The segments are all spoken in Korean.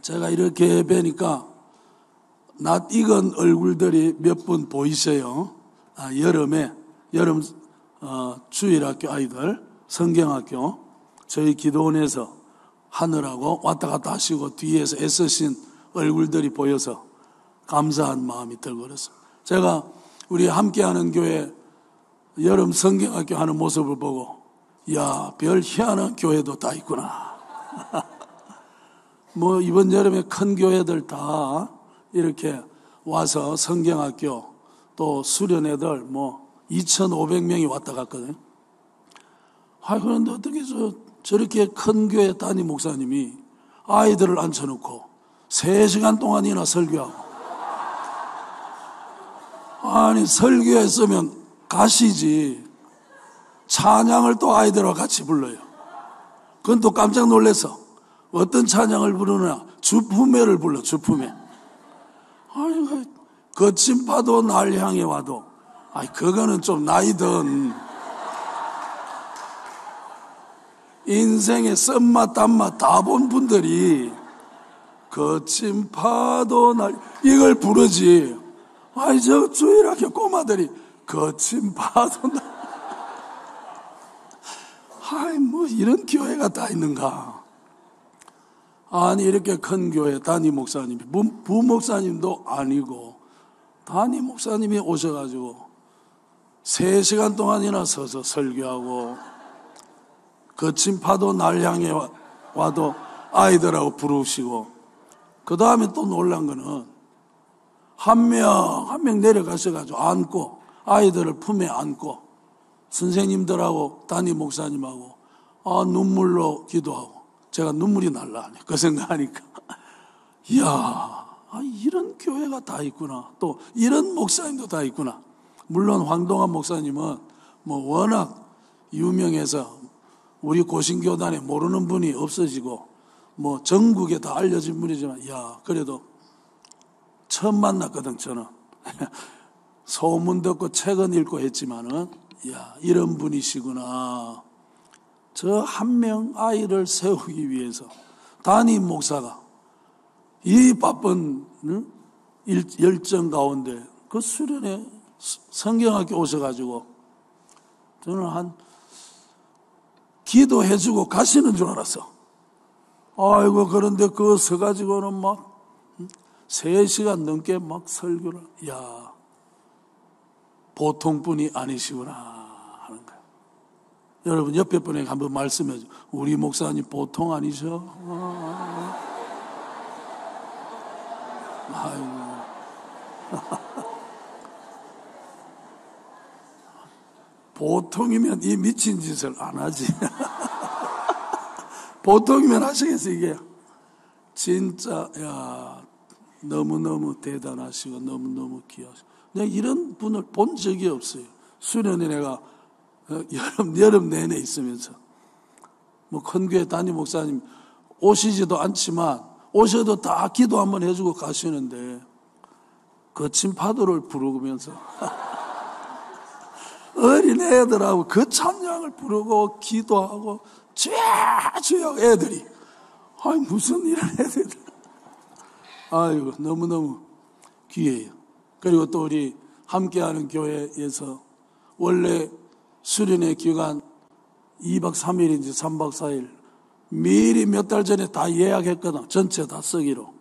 제가 이렇게 뵈니까 낯 익은 얼굴들이 몇 분 보이세요. 여름 주일학교 아이들 성경학교 저희 기도원에서 하느라고 왔다 갔다 하시고 뒤에서 애쓰신 얼굴들이 보여서 감사한 마음이 들고 그랬어요. 제가 우리 함께하는 교회 여름 성경학교 하는 모습을 보고 야, 별 희한한 교회도 다 있구나. 뭐 이번 여름에 큰 교회들 다 이렇게 와서 성경학교 또 수련회들 뭐 2,500명이 왔다 갔거든요. 그런데 어떻게 저렇게 큰 교회 담임 목사님이 아이들을 앉혀놓고 3시간 동안이나 설교하고 아니 설교했으면 가시지 찬양을 또 아이들과 같이 불러요. 그건 또 깜짝 놀라서 어떤 찬양을 부르느냐 주품회를 불러 주품회. 아니 거친 파도 날 향해 와도 그거는 좀 나이든 인생의 쓴맛 단맛 다 본 분들이 거친 파도 날 이걸 부르지. 저 주일학교 꼬마들이 거친 파도 날 뭐 이런 교회가 다 있는가. 아니 이렇게 큰 교회 담임 목사님이 부목사님도 아니고 담임 목사님이 오셔가지고 3시간 동안이나 서서 설교하고 거친 파도 날 향해 와도 아이들하고 부르시고 그 다음에 또 놀란 거는 한 명 내려가셔가지고 안고 아이들을 품에 안고 선생님들하고 담임 목사님하고 눈물로 기도하고 제가 눈물이 날라 그 생각하니까 이야 이런 교회가 다 있구나. 또 이런 목사님도 다 있구나. 물론 황동환 목사님은 뭐 워낙 유명해서 우리 고신교단에 모르는 분이 없어지고 뭐 전국에 다 알려진 분이지만 그래도 처음 만났거든. 저는 소문 듣고 책은 읽고 했지만은 이런 분이시구나. 저 한 명 아이를 세우기 위해서 담임 목사가 이 바쁜 열정 가운데 그 수련회 성경학교 오셔가지고 저는 기도해주고 가시는 줄 알았어. 그런데 그거 서가지고는 막 3시간 넘게 막 설교를 보통 분이 아니시구나 하는 거예요. 여러분 옆에 분에게 한번 말씀해 주세요. 우리 목사님 보통 아니셔? 보통이면 이 미친 짓을 안 하지. 보통이면 하시겠어요. 이게 진짜 너무너무 대단하시고 너무너무 귀하시고 내가 이런 분을 본 적이 없어요. 수련회 내가 여름 내내 있으면서 뭐 큰 교회 담임 목사님 오시지도 않지만 오셔도 다 기도 한번 해주고 가시는데 거친 파도를 부르면서 어린 애들하고 그 찬양을 부르고 기도하고 주여 애들이 무슨 이런 애들 너무너무 귀해요. 그리고 또 우리 함께하는 교회에서 원래 수련회 기간 2박 3일인지 3박 4일 미리 몇 달 전에 다 예약했거든. 전체 다 쓰기로.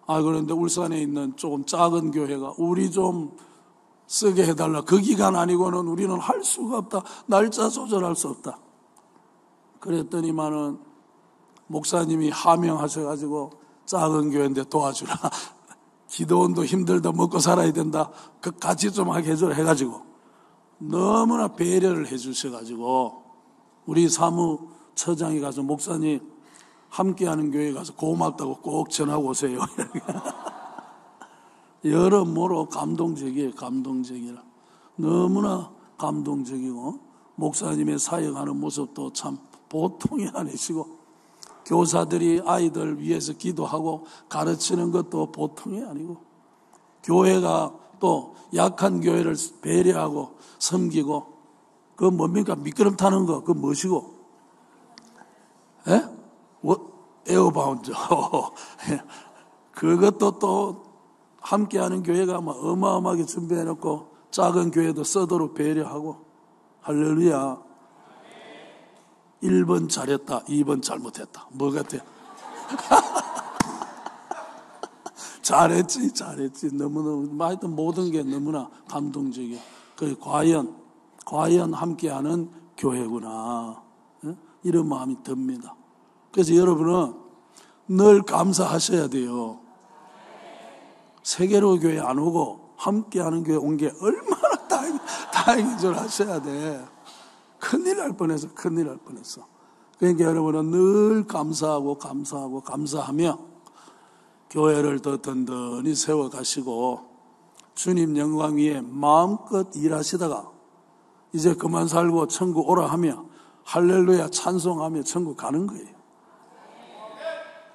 그런데 울산에 있는 조금 작은 교회가 우리 좀 쓰게 해달라. 그 기간 아니고는 우리는 할 수가 없다. 날짜 조절할 수 없다. 그랬더니만은 목사님이 하명하셔가지고 작은 교회인데 도와주라. 기도원도 힘들다. 먹고 살아야 된다. 그 같이 좀 하게 해주라 해가지고 너무나 배려를 해주셔가지고 우리 사무처장이 가서 목사님 함께하는 교회 가서 고맙다고 꼭 전하고 오세요. 여러모로 감동적이에요. 감동적이라. 너무나 감동적이고 목사님의 사역하는 모습도 참 보통이 아니시고 교사들이 아이들 위해서 기도하고 가르치는 것도 보통이 아니고 교회가 또 약한 교회를 배려하고 섬기고 그거 뭡니까? 미끄럼 타는 거 그거 뭐시고? 에어바운드 그것도 또 함께하는 교회가 막 어마어마하게 준비해놓고 작은 교회도 쓰도록 배려하고. 할렐루야. 1번 잘했다, 2번 잘못했다. 뭐 같아? 잘했지. 너무너무 하여튼 모든 게 너무나 감동적이야. 그 과연 함께하는 교회구나, 이런 마음이 듭니다. 그래서 여러분은 늘 감사하셔야 돼요. 세계로 교회 안 오고 함께하는 교회 온 게 얼마나 다행인 줄 아셔야 돼. 큰일 날 뻔했어. 그러니까 여러분은 늘 감사하며 교회를 더 든든히 세워가시고 주님 영광 위에 마음껏 일하시다가 이제 그만 살고 천국 오라 하며 할렐루야 찬송하며 천국 가는 거예요.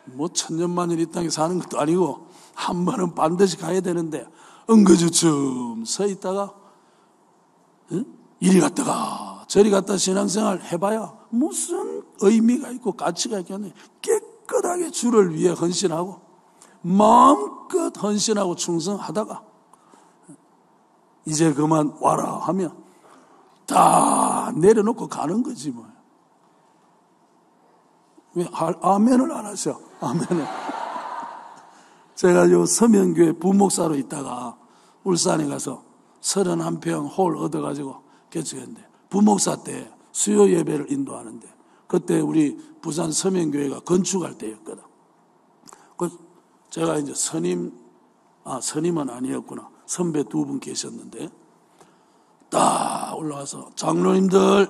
뭐 천년만년 이 땅에 사는 것도 아니고 한 번은 반드시 가야 되는데 엉거주춤 서 있다가 이리 갔다가 저리 갔다 신앙생활 해봐야 무슨 의미가 있고 가치가 있겠네. 깨끗하게 주를 위해 헌신하고 마음껏 헌신하고 충성하다가 이제 그만 와라 하면 다 내려놓고 가는 거지 뭐. 왜 아멘을 안 하셔? 아멘을. 제가 요 서면교회 부목사로 있다가 울산에 가서 31평 홀 얻어가지고 개척했는데 부목사 때 수요 예배를 인도하는데 그때 우리 부산 서면교회가 건축할 때였거든. 제가 이제 선임은 아니었구나. 선배 2분 계셨는데 딱 올라와서 장로님들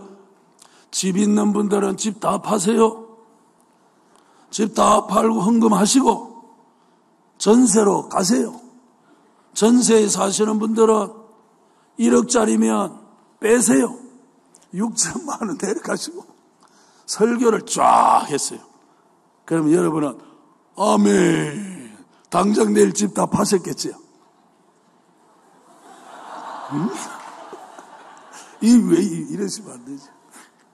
집 있는 분들은 집 다 파세요. 집 다 팔고 헌금하시고 전세로 가세요. 전세에 사시는 분들은 1억짜리면 빼세요. 6천만 원 내려가시고 설교를 쫙 했어요. 그러면 여러분은 아멘. 당장 내일 집 다 파셨겠지요? 왜 이러시면 안 되지?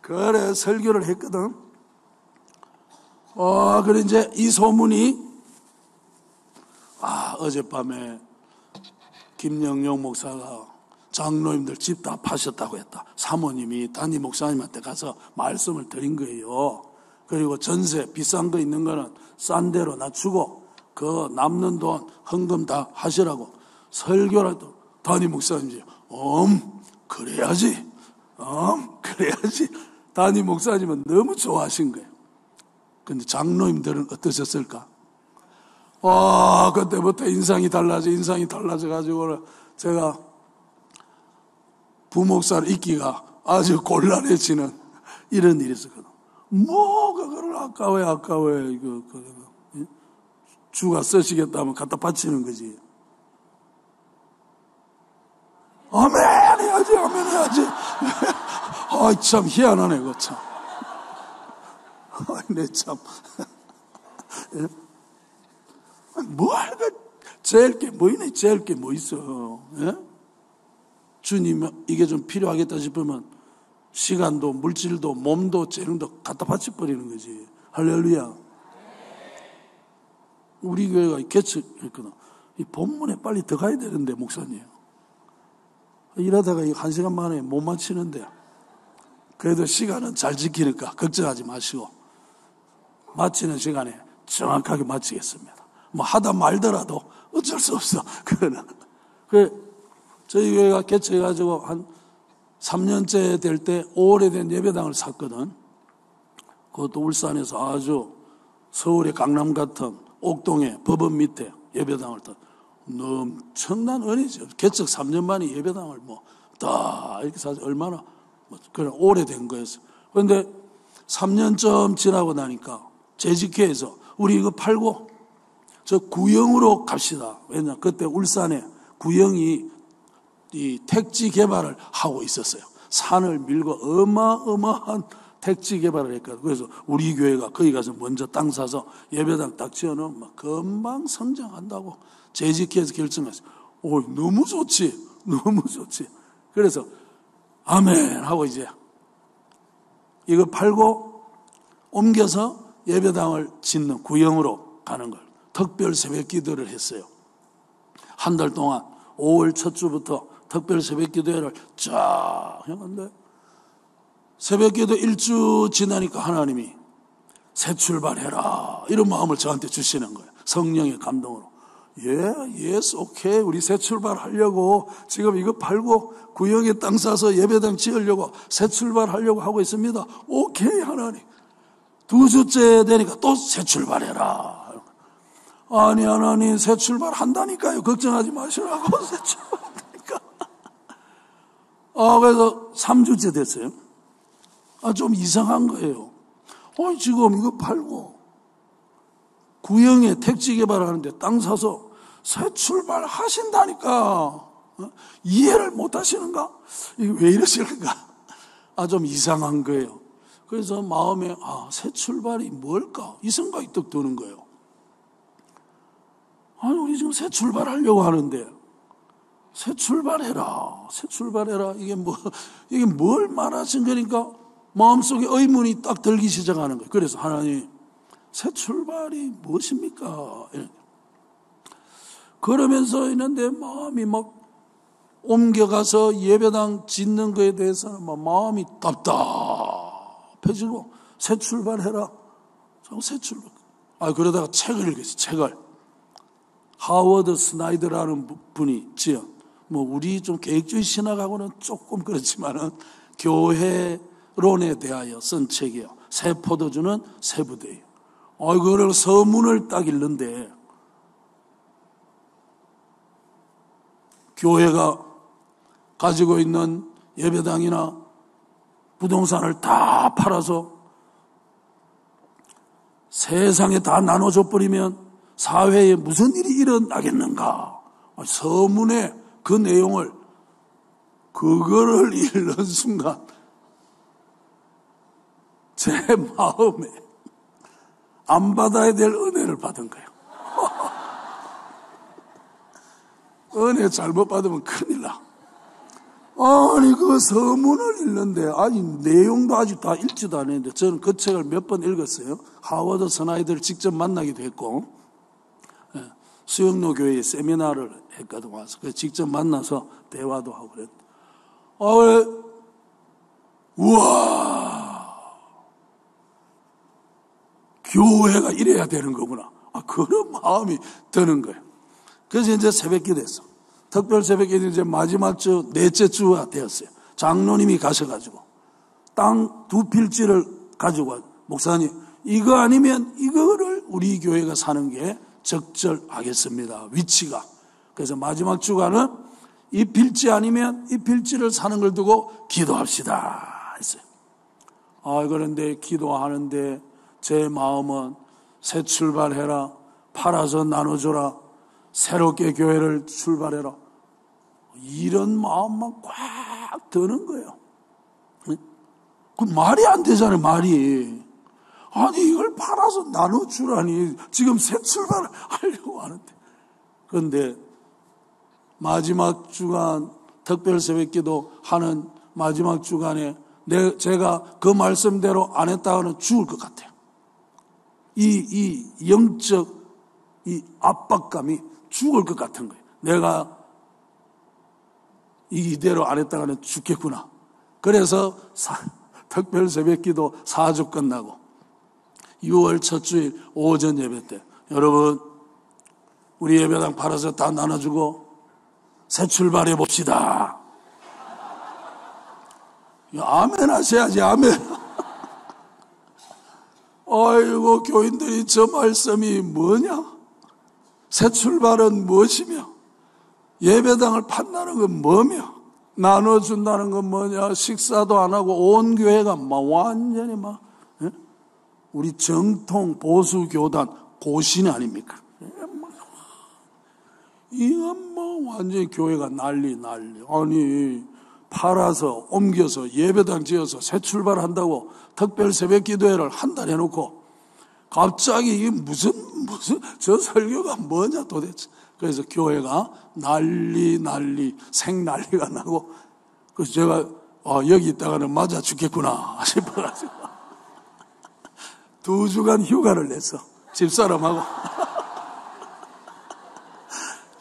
그래 설교를 했거든. 그래 이제 이 소문이 어젯밤에 김영용 목사가 장로님들 집 다 파셨다고 했다. 사모님이 담임 목사님한테 가서 말씀을 드린 거예요. 그리고 전세 비싼 거 있는 거는 싼 대로 낮추고 그 남는 돈 헌금 다 하시라고 설교라도 담임 목사님이 그래야지 담임 목사님은 너무 좋아하신 거예요. 근데 장로님들은 어떠셨을까? 그때부터 인상이 달라져 가지고 제가 부목사를 있기가 아주 곤란해지는 이런 일이 있었거든. 그걸 아까워해. 이거 주가 쓰시겠다면 갖다 바치는 거지. 아멘 해야지. 참 희한하네, 그거 참. 내 참. 제일 게 뭐 있네, 제일 게 뭐 있어. 예? 주님, 이게 좀 필요하겠다 싶으면 시간도, 물질도, 몸도, 재능도 갖다 바쳐버리는 거지. 할렐루야. 우리 교회가 개척했거든. 이 본문에 빨리 더 가야 되는데, 목사님. 일하다가 1시간 만에 못 마치는데, 그래도 시간은 잘 지키니까 걱정하지 마시고, 마치는 시간에 정확하게 마치겠습니다. 뭐 하다 말더라도 어쩔 수 없어. 그거는. 저희 교회가 개척해가지고 한 3년째 될 때 오래된 예배당을 샀거든. 그것도 울산에서 아주 서울의 강남 같은 옥동의 법원 밑에 예배당을 엄청난 은혜죠. 개척 3년 만에 예배당을 다 이렇게 사서 얼마나 그런 오래된 거였어. 그런데 3년쯤 지나고 나니까 재직회에서 우리 이거 팔고 저 구형으로 갑시다. 왜냐 그때 울산에 구형이 이 택지 개발을 하고 있었어요. 산을 밀고 어마어마한 택지 개발을 했거든. 그래서 우리 교회가 거기 가서 먼저 땅 사서 예배당 딱 지어놓으면 금방 성장한다고 재직회에서 결정했어요. 너무 좋지. 그래서 아멘 하고 이제 이거 팔고 옮겨서 예배당을 짓는 구형으로 가는 걸 특별 새벽 기도를 했어요. 한 달 동안 5월 첫 주부터 특별 새벽 기도회를 쫙 했는데 새벽 기도 1주 지나니까 하나님이 새 출발해라 이런 마음을 저한테 주시는 거예요. 성령의 감동으로. 예스, 오케이. 우리 새 출발하려고 지금 이거 팔고 구역에 땅 사서 예배당 지으려고 새 출발하려고 하고 있습니다. 오케이 하나님. 2주째 되니까 또 새 출발해라. 아니 하나님 새 출발한다니까요. 걱정하지 마시라고 새 출발한다니까. 그래서 3주째 됐어요. 좀 이상한 거예요. 지금 이거 팔고 구형에 택지 개발하는데 땅 사서 새 출발 하신다니까. 이해를 못 하시는가? 이게 왜 이러시는가? 좀 이상한 거예요. 그래서 마음에 새 출발이 뭘까? 이 생각이 딱 드는 거예요. 우리 지금 새 출발하려고 하는데 새 출발해라. 새 출발해라. 이게 뭘 말하신 거니까 마음속에 의문이 딱 들기 시작하는 거예요. 그래서 하나님 새 출발이 무엇입니까? 그러면서 있는데 마음이 막 옮겨가서 예배당 짓는 거에 대해서는 막 마음이 답답해지고 새 출발해라. 새 출발. 그러다가 책을 읽었어요. 책을. 하워드 스나이더라는 분이 지은 우리 좀 계획주의 신학하고는 조금 그렇지만은 교회론에 대하여 쓴 책이에요. 새 포도주는 새 부대예요. 그걸 서문을 딱 읽는데 교회가 가지고 있는 예배당이나 부동산을 다 팔아서 세상에 다 나눠줘 버리면 사회에 무슨 일이 일어나겠는가? 서문의 그 내용을 그거를 읽는 순간 제 마음에 안 받아야 될 은혜를 받은 거예요. 은혜 잘못 받으면 큰일 나. 그 서문을 읽는데 내용도 아직 다 읽지도 않았는데 저는 그 책을 몇 번 읽었어요. 하워드 스나이더를 직접 만나기도 했고 수영로 교회에 세미나를 했거든 와서 그래서 직접 만나서 대화도 하고 그랬다. 우와, 교회가 이래야 되는 거구나. 그런 마음이 드는 거예요. 그래서 이제 새벽기도 했어. 특별 새벽기도 이제 마지막 주, 넷째 주가 되었어요. 장로님이 가셔가지고 땅 2필지를 가지고 와. 목사님, 이거 아니면 이거를 우리 교회가 사는 게 적절하겠습니다. 위치가. 그래서 마지막 주간은 이 필지 아니면 이 필지를 사는 걸 두고 기도합시다 했어요. 그런데 기도하는데 제 마음은 새 출발해라. 팔아서 나눠줘라. 새롭게 교회를 출발해라. 이런 마음만 꽉 드는 거예요. 그 말이 안 되잖아요, 말이. 이걸 팔아서 나눠주라니. 지금 새 출발을 하려고 하는데. 그런데 마지막 주간, 특별 새벽기도 하는 마지막 주간에 제가 그 말씀대로 안 했다가는 죽을 것 같아요. 이 영적 이 압박감이 죽을 것 같은 거예요. 내가 이대로 안 했다가는 죽겠구나. 그래서 특별 새벽기도 4주 끝나고 6월 첫 주일 오전 예배 때 여러분 우리 예배당 팔아서 다 나눠주고 새 출발해 봅시다. 아멘 하셔야지. 아멘. 아이고 교인들이 저 말씀이 뭐냐? 새 출발은 무엇이며 예배당을 판다는 건 뭐며 나눠준다는 건 뭐냐? 식사도 안 하고 온 교회가 완전히 우리 정통 보수 교단 고신 아닙니까? 이건 완전히 교회가 난리. 아니 팔아서 옮겨서 예배당 지어서 새 출발한다고 특별 새벽 기도회를 한 달 해놓고 갑자기 이게 무슨 저 설교가 뭐냐 도대체. 그래서 교회가 난리가 나고 그래서 제가 여기 있다가는 맞아 죽겠구나 싶어가지고 2주간 휴가를 냈어. 집사람하고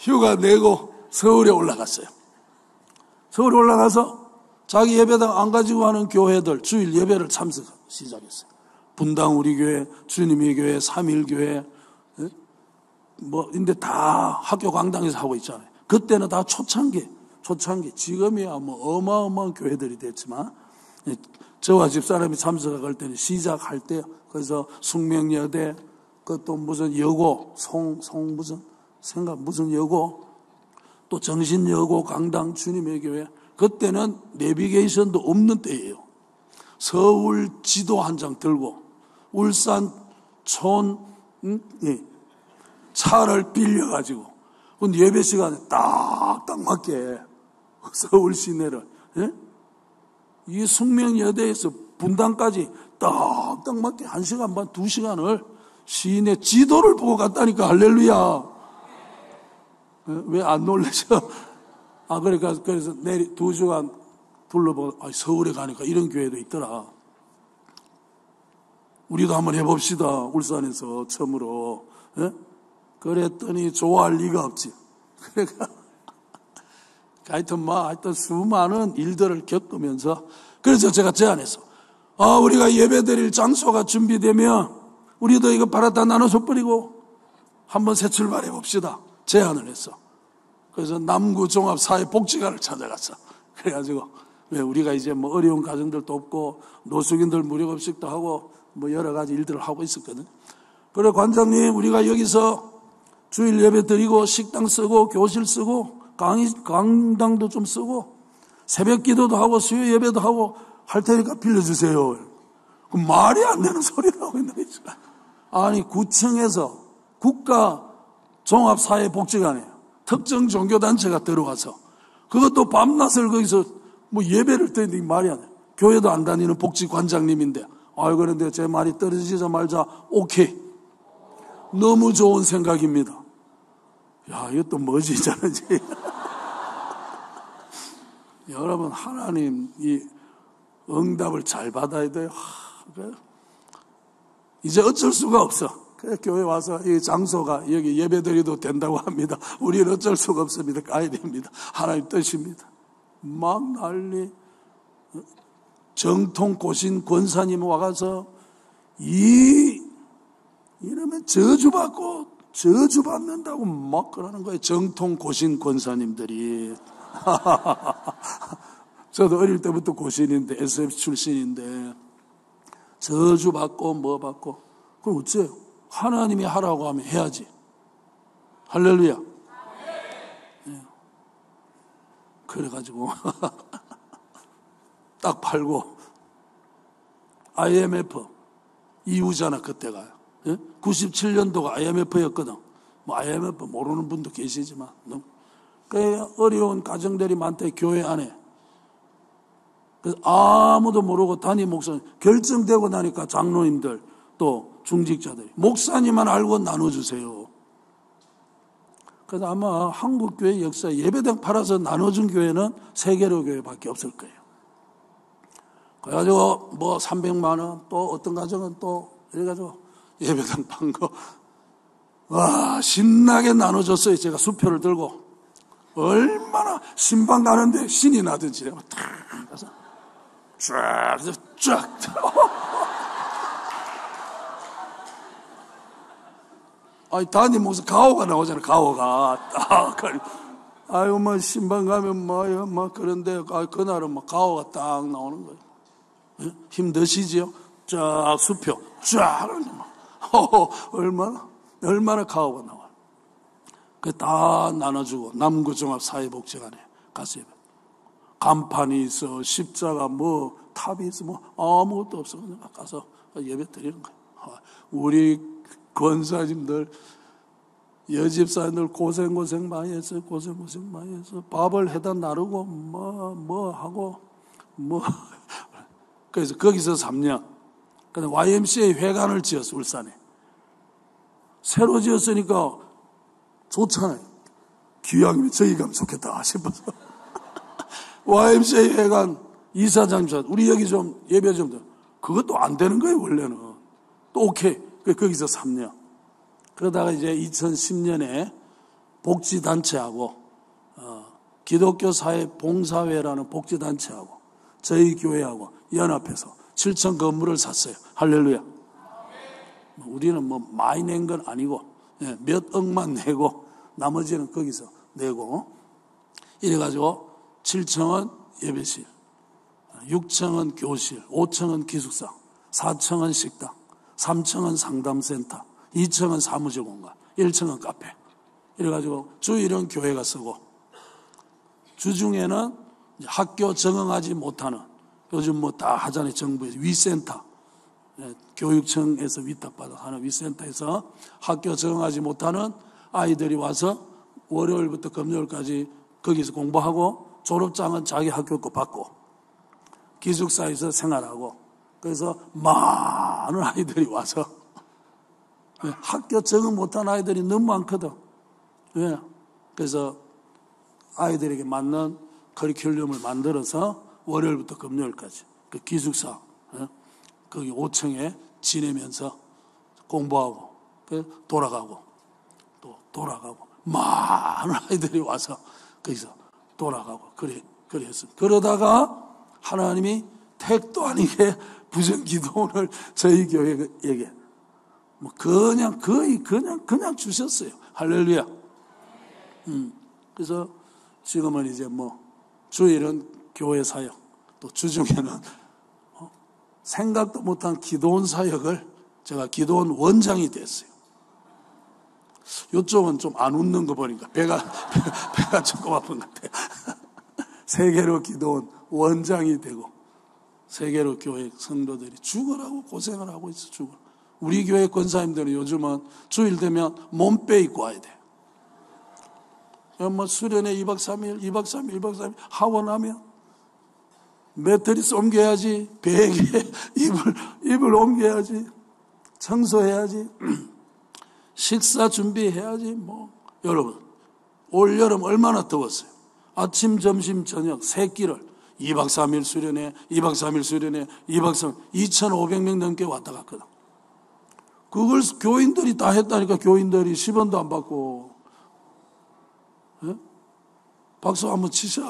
휴가 내고 서울에 올라갔어요. 서울에 올라가서 자기 예배당 안 가지고 하는 교회들 주일 예배를 참석하기 시작했어요. 분당 우리 교회, 주님의 교회, 삼일교회, 근데 다 학교 강당에서 하고 있잖아요. 그때는 다 초창기. 지금이야 뭐 어마어마한 교회들이 됐지만, 저와 집사람이 참석할 때는 시작할 때, 그래서 숙명여대, 그또 무슨 여고, 무슨 여고, 또 정신여고, 강당, 주님의 교회. 그때는 내비게이션도 없는 때예요. 서울 지도 한 장 들고, 울산 촌, 차를 빌려가지고, 예배 시간에 딱딱 맞게 서울 시내를, 이 숙명여대에서 분당까지 딱딱 맞게 1시간 반, 2시간을 시내 지도를 보고 갔다니까. 할렐루야. 왜 안 놀라셔? 그래서 내리 2시간 둘러보고, 서울에 가니까 이런 교회도 있더라. 우리도 한번 해봅시다. 울산에서 처음으로. 그랬더니 좋아할 리가 없지. 그러니까 하여튼 수많은 일들을 겪으면서, 그래서 제가 제안했어. 우리가 예배 드릴 장소가 준비되면 우리도 이거 바라다 나눠서 버리고 한번 새 출발해 봅시다. 제안을 했어. 그래서 남구 종합사회복지관을 찾아갔어. 그래가지고, 왜 우리가 이제 뭐 어려운 가정들도 없고 노숙인들 무료급식도 하고 뭐 여러 가지 일들을 하고 있었거든. 그래, 관장님, 우리가 여기서 주일 예배 드리고 식당 쓰고 교실 쓰고 강당도 좀 쓰고 새벽 기도도 하고 수요 예배도 하고 할 테니까 빌려주세요. 그 말이 안 되는 소리를 하고 있는 거지. 아니, 구청에서 국가 종합사회복지관에 특정 종교단체가 들어와서 그것도 밤낮을 거기서 뭐 예배를 드리는데 말이 안 돼. 교회도 안 다니는 복지관장님인데, 그런데 제 말이 떨어지자마자 오케이. 너무 좋은 생각입니다. 야, 이것도 뭐지 저런지. 여러분, 하나님 이 응답을 잘 받아야 돼요. 이제 어쩔 수가 없어. 그래, 교회 와서 이 장소가 여기 예배드려도 된다고 합니다. 우리는 어쩔 수가 없습니다. 가야 됩니다. 하나님 뜻입니다. 막 난리. 정통 고신 권사님 와가서 이러면 저주받는다고 막 그러는 거예요. 정통 고신 권사님들이. 저도 어릴 때부터 고신인데, SF 출신인데, 저주받고 뭐 받고. 그럼 어째요? 하나님이 하라고 하면 해야지. 할렐루야. 네. 그래가지고 딱 팔고, IMF 이후잖아 그때가. 97년도가 IMF였거든. 뭐 IMF 모르는 분도 계시지만, 어려운 가정들이 많대, 교회 안에. 그래서 아무도 모르고 담임 목사님, 결정되고 나니까 장로님들 또 중직자들이 목사님만 알고 나눠주세요. 그래서 아마 한국교회 역사에 예배당 팔아서 나눠준 교회는 세계로 교회밖에 없을 거예요. 그래가지고 뭐 300만 원, 또 어떤 가정은 또 이래가지고 예배당 판 거, 신나게 나눠줬어요. 제가 수표를 들고. 얼마나 신방 가는데 신이 나든지 내가 탁 가서 쫙 담임 목사 가오가 나오잖아. 가오가 아이고 뭐 신방 가면 뭐 그런데 그날은 뭐 가오가 딱 나오는 거예요. 힘드시지요? 쫙 수표 쫙 얼마나 가오가 나와. 그 다 나눠주고 남구 종합사회복지관에 가서 간판이 있어, 십자가 뭐 탑이 있어, 뭐 아무것도 없어. 그냥 가서 예배 드리는 거예요. 우리 권사님들, 여집사님들 고생 많이 했어요. 고생 많이 했어. 밥을 해다 나르고 뭐 하고 그래서 거기서 3년. 근데 YMCA 회관을 지었어, 울산에. 새로 지었으니까 좋잖아요. 기왕이면 저기 가면 좋겠다 싶어서. YMCA 회관 이사장님, 우리 여기 좀 예배 좀 더. 그것도 안 되는 거예요, 원래는. 또 오케이. 거기서 3년. 그러다가 이제 2010년에 복지단체하고 기독교 사회 봉사회라는 복지단체하고 저희 교회하고 연합해서 7층 건물을 샀어요. 할렐루야. 우리는 뭐 많이 낸 건 아니고 몇 억만 내고 나머지는 거기서 내고 이래가지고 7층은 예배실, 6층은 교실, 5층은 기숙사, 4층은 식당, 3층은 상담센터, 2층은 사무실 공간, 1층은 카페. 이래가지고 주일은 교회가 쓰고 주중에는 학교 적응하지 못하는 요즘 뭐 다 하잖아요. 정부에서 위센터, 교육청에서 위탁받아 하는 위센터에서 학교 적응하지 못하는 아이들이 와서 월요일부터 금요일까지 거기서 공부하고 졸업장은 자기 학교 거 받고 기숙사에서 생활하고 그래서 많은 아이들이 와서 학교 적응 못한 아이들이 너무 많거든. 그래서 아이들에게 맞는 커리큘럼을 만들어서 월요일부터 금요일까지 그 기숙사 거기 5층에 지내면서 공부하고 돌아가고 또 돌아가고 많은 아이들이 와서 거기서 돌아가고 그랬습니다. 그러다가 하나님이 택도 아니게 부정기도원을 저희 교회에게 뭐 그냥 주셨어요. 할렐루야. 그래서 지금은 이제 뭐 주일은 교회 사역, 또 주중에는 생각도 못한 기도원 사역을 제가 기도원 원장이 됐어요. 이쪽은 좀 안 웃는 거 보니까 배가 조금 아픈 것 같아요. 세계로 기도원 원장이 되고 세계로 교회 성도들이 죽으라고 고생을 하고 있어. 죽으라. 우리 교회 권사님들은 요즘은 주일 되면 몸빼 입고 와야 돼. 뭐 수련회 2박 3일 하원하면 매트리스 옮겨야지, 베개 이불 옮겨야지, 청소해야지, 식사 준비해야지. 뭐 여러분 올 여름 얼마나 더웠어요. 아침, 점심, 저녁 세 끼를 2박 3일 수련회, 2박 3일 수련회, 2박 3일 2,500명 넘게 왔다 갔거든. 그걸 교인들이 다 했다니까. 교인들이 10원도 안 받고. 박수 한번 치셔.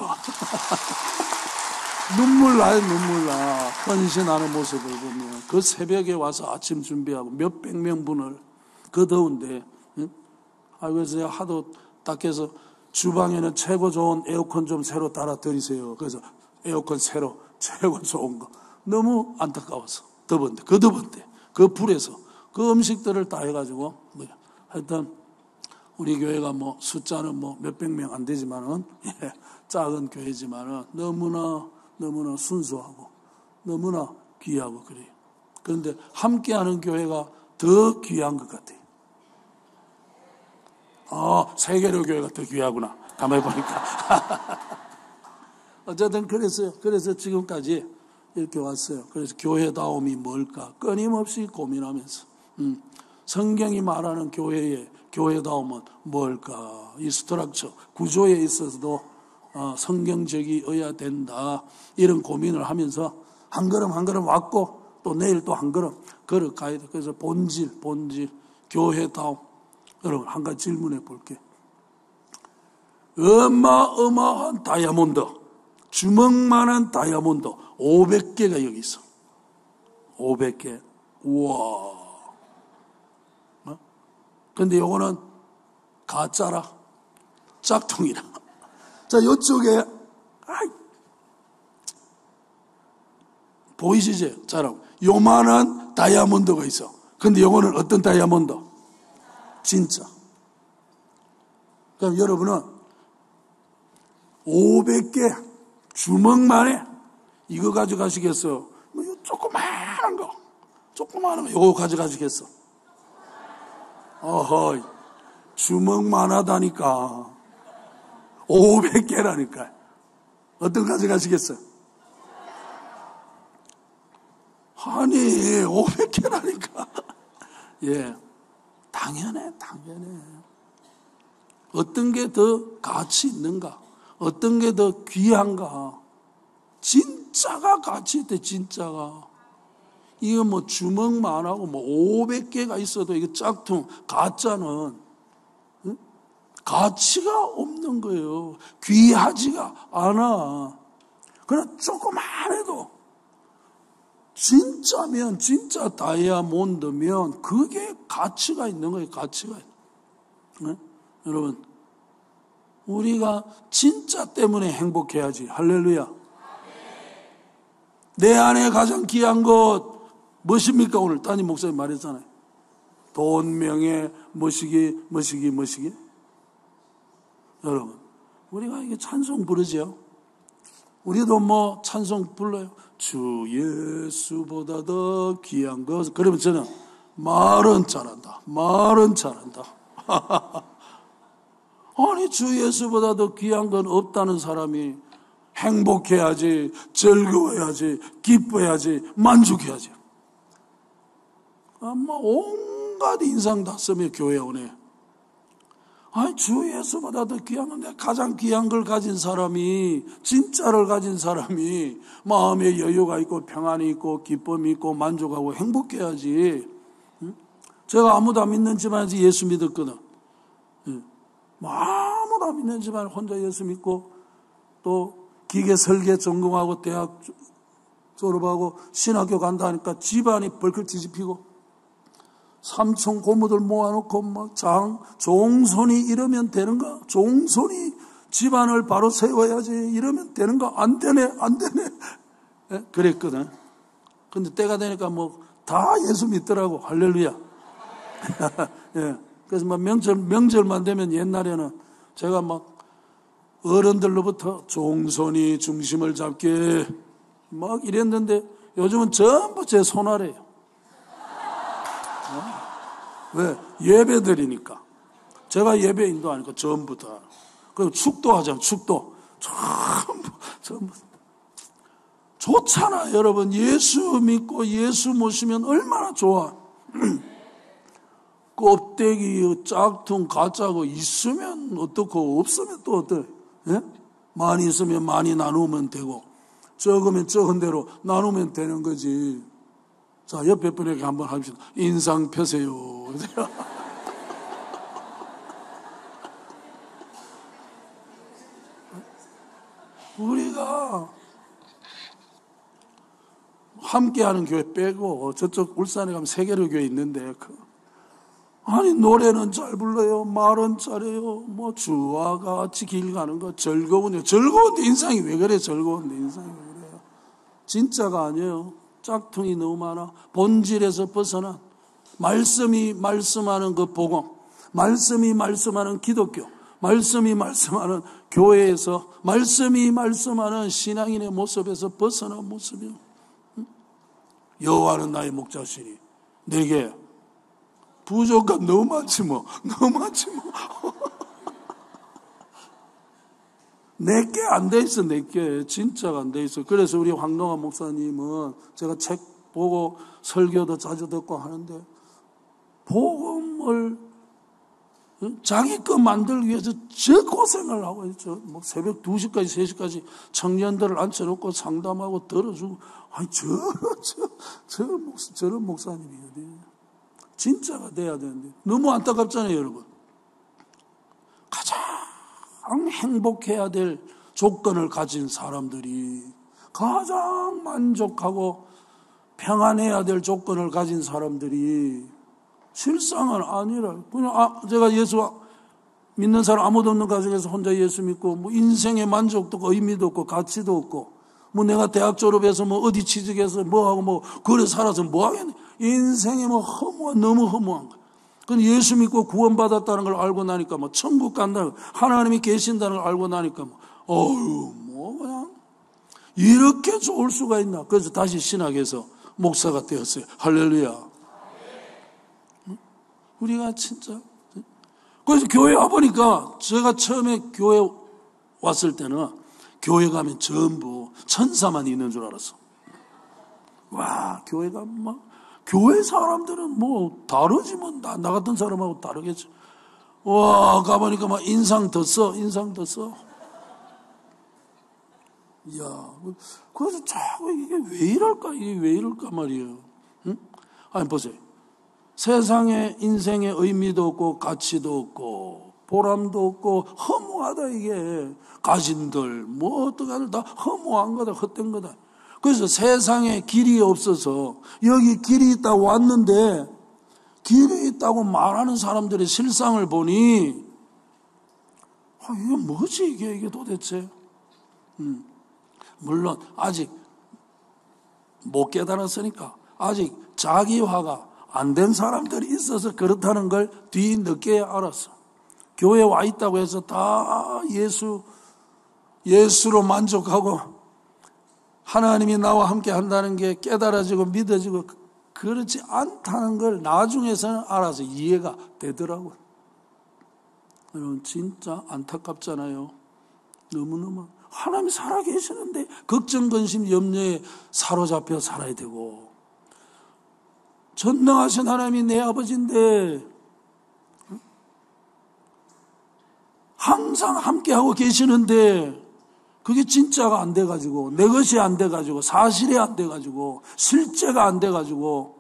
눈물 나요, 눈물 나. 헌신하는 모습을 보면 그 새벽에 와서 아침 준비하고 몇백 명분을 그 더운데. 그래서 제가 하도 딱 해서 주방에는 최고 좋은 에어컨 좀 새로 달아 드리세요. 그래서 에어컨 새로 최고 좋은 거. 너무 안타까워서 더운데 그 불에서 그 음식들을 다 해가지고 하여튼 우리 교회가 뭐 숫자는 뭐 몇백 명 안 되지만은 작은 교회지만은 너무나 순수하고 너무나 귀하고 그래요. 그런데 함께하는 교회가 더 귀한 것 같아요. 세계로 교회가 더 귀하구나. 가만히 보니까. 어쨌든 그랬어요. 그래서 지금까지 이렇게 왔어요. 그래서 교회다움이 뭘까 끊임없이 고민하면서 성경이 말하는 교회의 교회다움은 뭘까? 이 스트럭처 구조에 있어서도 성경적이어야 된다. 이런 고민을 하면서 한 걸음 한 걸음 왔고 또 내일 또 한 걸음 걸어가야 돼. 그래서 본질 교회다움. 여러분 한 가지 질문해 볼게. 어마어마한 다이아몬드, 주먹만한 다이아몬드 500개가 여기 있어. 500개. 우와. 근데 요거는 가짜라. 짝퉁이라. 자, 요쪽에 보이시죠? 자, 요만한 다이아몬드가 있어. 근데 요거는 어떤 다이아몬드? 진짜. 그럼 여러분은 500개 주먹만에 이거 가져가시겠어? 뭐 조그마한 거 요거 가져가시겠어? 어허, 주먹만하다니까. 500개라니까. 어떤 가져가시겠어? 아니, 500개라니까. 예. 당연해. 어떤 게 더 가치 있는가? 어떤 게 더 귀한가? 진짜가 가치 있대, 진짜가. 이거 뭐 주먹만 하고 뭐 500개가 있어도 이거 짝퉁, 가짜는, 가치가 없는 거예요. 귀하지가 않아. 그러나 조그만 해도 진짜면, 진짜 다이아몬드면 그게 가치가 있는 거예요. 가치가. 네? 여러분, 우리가 진짜 때문에 행복해야지. 할렐루야. 내 안에 가장 귀한 것 무엇입니까? 오늘 따님 목사님 말했잖아요. 돈, 명예, 뭐시기. 여러분, 우리가 이게 찬송 부르죠. 우리도 뭐 찬송 불러요. 주 예수보다 더 귀한 것. 그러면 저는 말은 잘한다. 아니, 주 예수보다 더 귀한 건 없다는 사람이 행복해야지, 즐거워야지, 기뻐야지, 만족해야지. 아마 온갖 인상 다 쓰며 교회에 오네. 아니, 주 예수보다 더 귀한 건데, 가장 귀한 걸 가진 사람이, 진짜를 가진 사람이 마음에 여유가 있고 평안이 있고 기쁨이 있고 만족하고 행복해야지. 제가 아무도 안 믿는 집안에서 예수 믿었거든. 아무도 안 믿는 집안에 혼자 예수 믿고 또 기계 설계 전공하고 대학 졸업하고 신학교 간다 하니까 집안이 벌컥 뒤집히고 삼촌 고모들 모아놓고 막 종손이 이러면 되는가? 종손이 집안을 바로 세워야지 이러면 되는가? 안 되네. 예? 그랬거든. 근데 때가 되니까 뭐 다 예수 믿더라고. 할렐루야. 예. 그래서 막 명절만 되면 옛날에는 제가 막 어른들로부터 종손이 중심을 잡게 막 이랬는데 요즘은 전부 제 손 아래예요. 왜? 예배 드리니까. 제가 예배 인도하니까 전부 다. 그리고 축도하잖아요. 축도. 전부. 좋잖아, 여러분. 예수 믿고 예수 모시면 얼마나 좋아. 껍데기, 짝퉁, 가짜고 있으면 어떻고 없으면 또 어때? 예? 많이 있으면 많이 나누면 되고 적으면 적은 대로 나누면 되는 거지. 자, 옆에 분에게 한번 합시다. 인상 펴세요. 우리가 함께하는 교회 빼고 저쪽 울산에 가면 세계로 교회 있는데 아니 노래는 잘 불러요. 말은 잘해요. 뭐 주와 같이 길 가는 거 즐거운데 인상이 왜 그래? 즐거운데 인상이 왜 그래요? 진짜가 아니에요. 짝퉁이 너무 많아. 본질에서 벗어난 말씀이 말씀하는 그 복음, 말씀이 말씀하는 기독교, 말씀이 말씀하는 교회에서 말씀이 말씀하는 신앙인의 모습에서 벗어난 모습이요. 여호와는 나의 목자시니 내게 부족한 너무 많지 뭐. 내게 안 돼 있어, 내게. 진짜가 안 돼 있어. 그래서 우리 황동환 목사님은 제가 책 보고 설교도 자주 듣고 하는데 복음을 자기 거 만들기 위해서 저 고생을 하고 있죠. 뭐 새벽 2시까지, 3시까지 청년들을 앉혀놓고 상담하고 들어주고. 아니, 저런 목사님이 어디 진짜가 돼야 되는데. 너무 안타깝잖아요, 여러분. 가장 행복해야 될 조건을 가진 사람들이, 가장 만족하고 평안해야 될 조건을 가진 사람들이 실상은 아니라 그냥 제가 예수 믿는 사람 아무도 없는 가정에서 혼자 예수 믿고 뭐 인생의 만족도 없고 의미도 없고 가치도 없고 뭐 내가 대학 졸업해서 뭐 어디 취직해서 뭐하고 뭐 그래 살아서 뭐 하겠네. 인생이 뭐 너무 허무한 거야. 근데 예수 믿고 구원받았다는 걸 알고 나니까 뭐 천국 간다는 하나님이 계신다는 걸 알고 나니까 뭐 그냥 이렇게 좋을 수가 있나. 그래서 다시 신학에서 목사가 되었어요. 할렐루야. 우리가 진짜 그래서 교회 와보니까 제가 처음에 교회 왔을 때는 교회 가면 전부 천사만 있는 줄 알았어. 와, 교회가 막 교회 사람들은 뭐 다르지 뭐 나 같은 사람하고 다르겠지. 와, 가보니까 막 인상 더 써. 이야, 그래서 자꾸 이게 왜 이럴까 말이에요. 응? 아니 보세요. 세상에 인생에 의미도 없고 가치도 없고 보람도 없고 허무하다. 이게 가신들 뭐 어떡하들 다 허무한 거다. 헛된 거다. 그래서 세상에 길이 없어서 여기 길이 있다고 왔는데 길이 있다고 말하는 사람들의 실상을 보니 이게 뭐지 이게 도대체. 물론 아직 못 깨달았으니까 아직 자기화가 안 된 사람들이 있어서 그렇다는 걸 뒤늦게 알았어. 교회 와 있다고 해서 다 예수로 만족하고 하나님이 나와 함께 한다는 게 깨달아지고 믿어지고 그렇지 않다는 걸 나중에서는 알아서 이해가 되더라고요. 여러분 진짜 안타깝잖아요. 너무너무 하나님이 살아계시는데 걱정, 근심, 염려에 사로잡혀 살아야 되고 전능하신 하나님이 내 아버지인데 항상 함께하고 계시는데 그게 진짜가 안 돼가지고 내 것이 안 돼가지고 사실이 안 돼가지고 실제가 안 돼가지고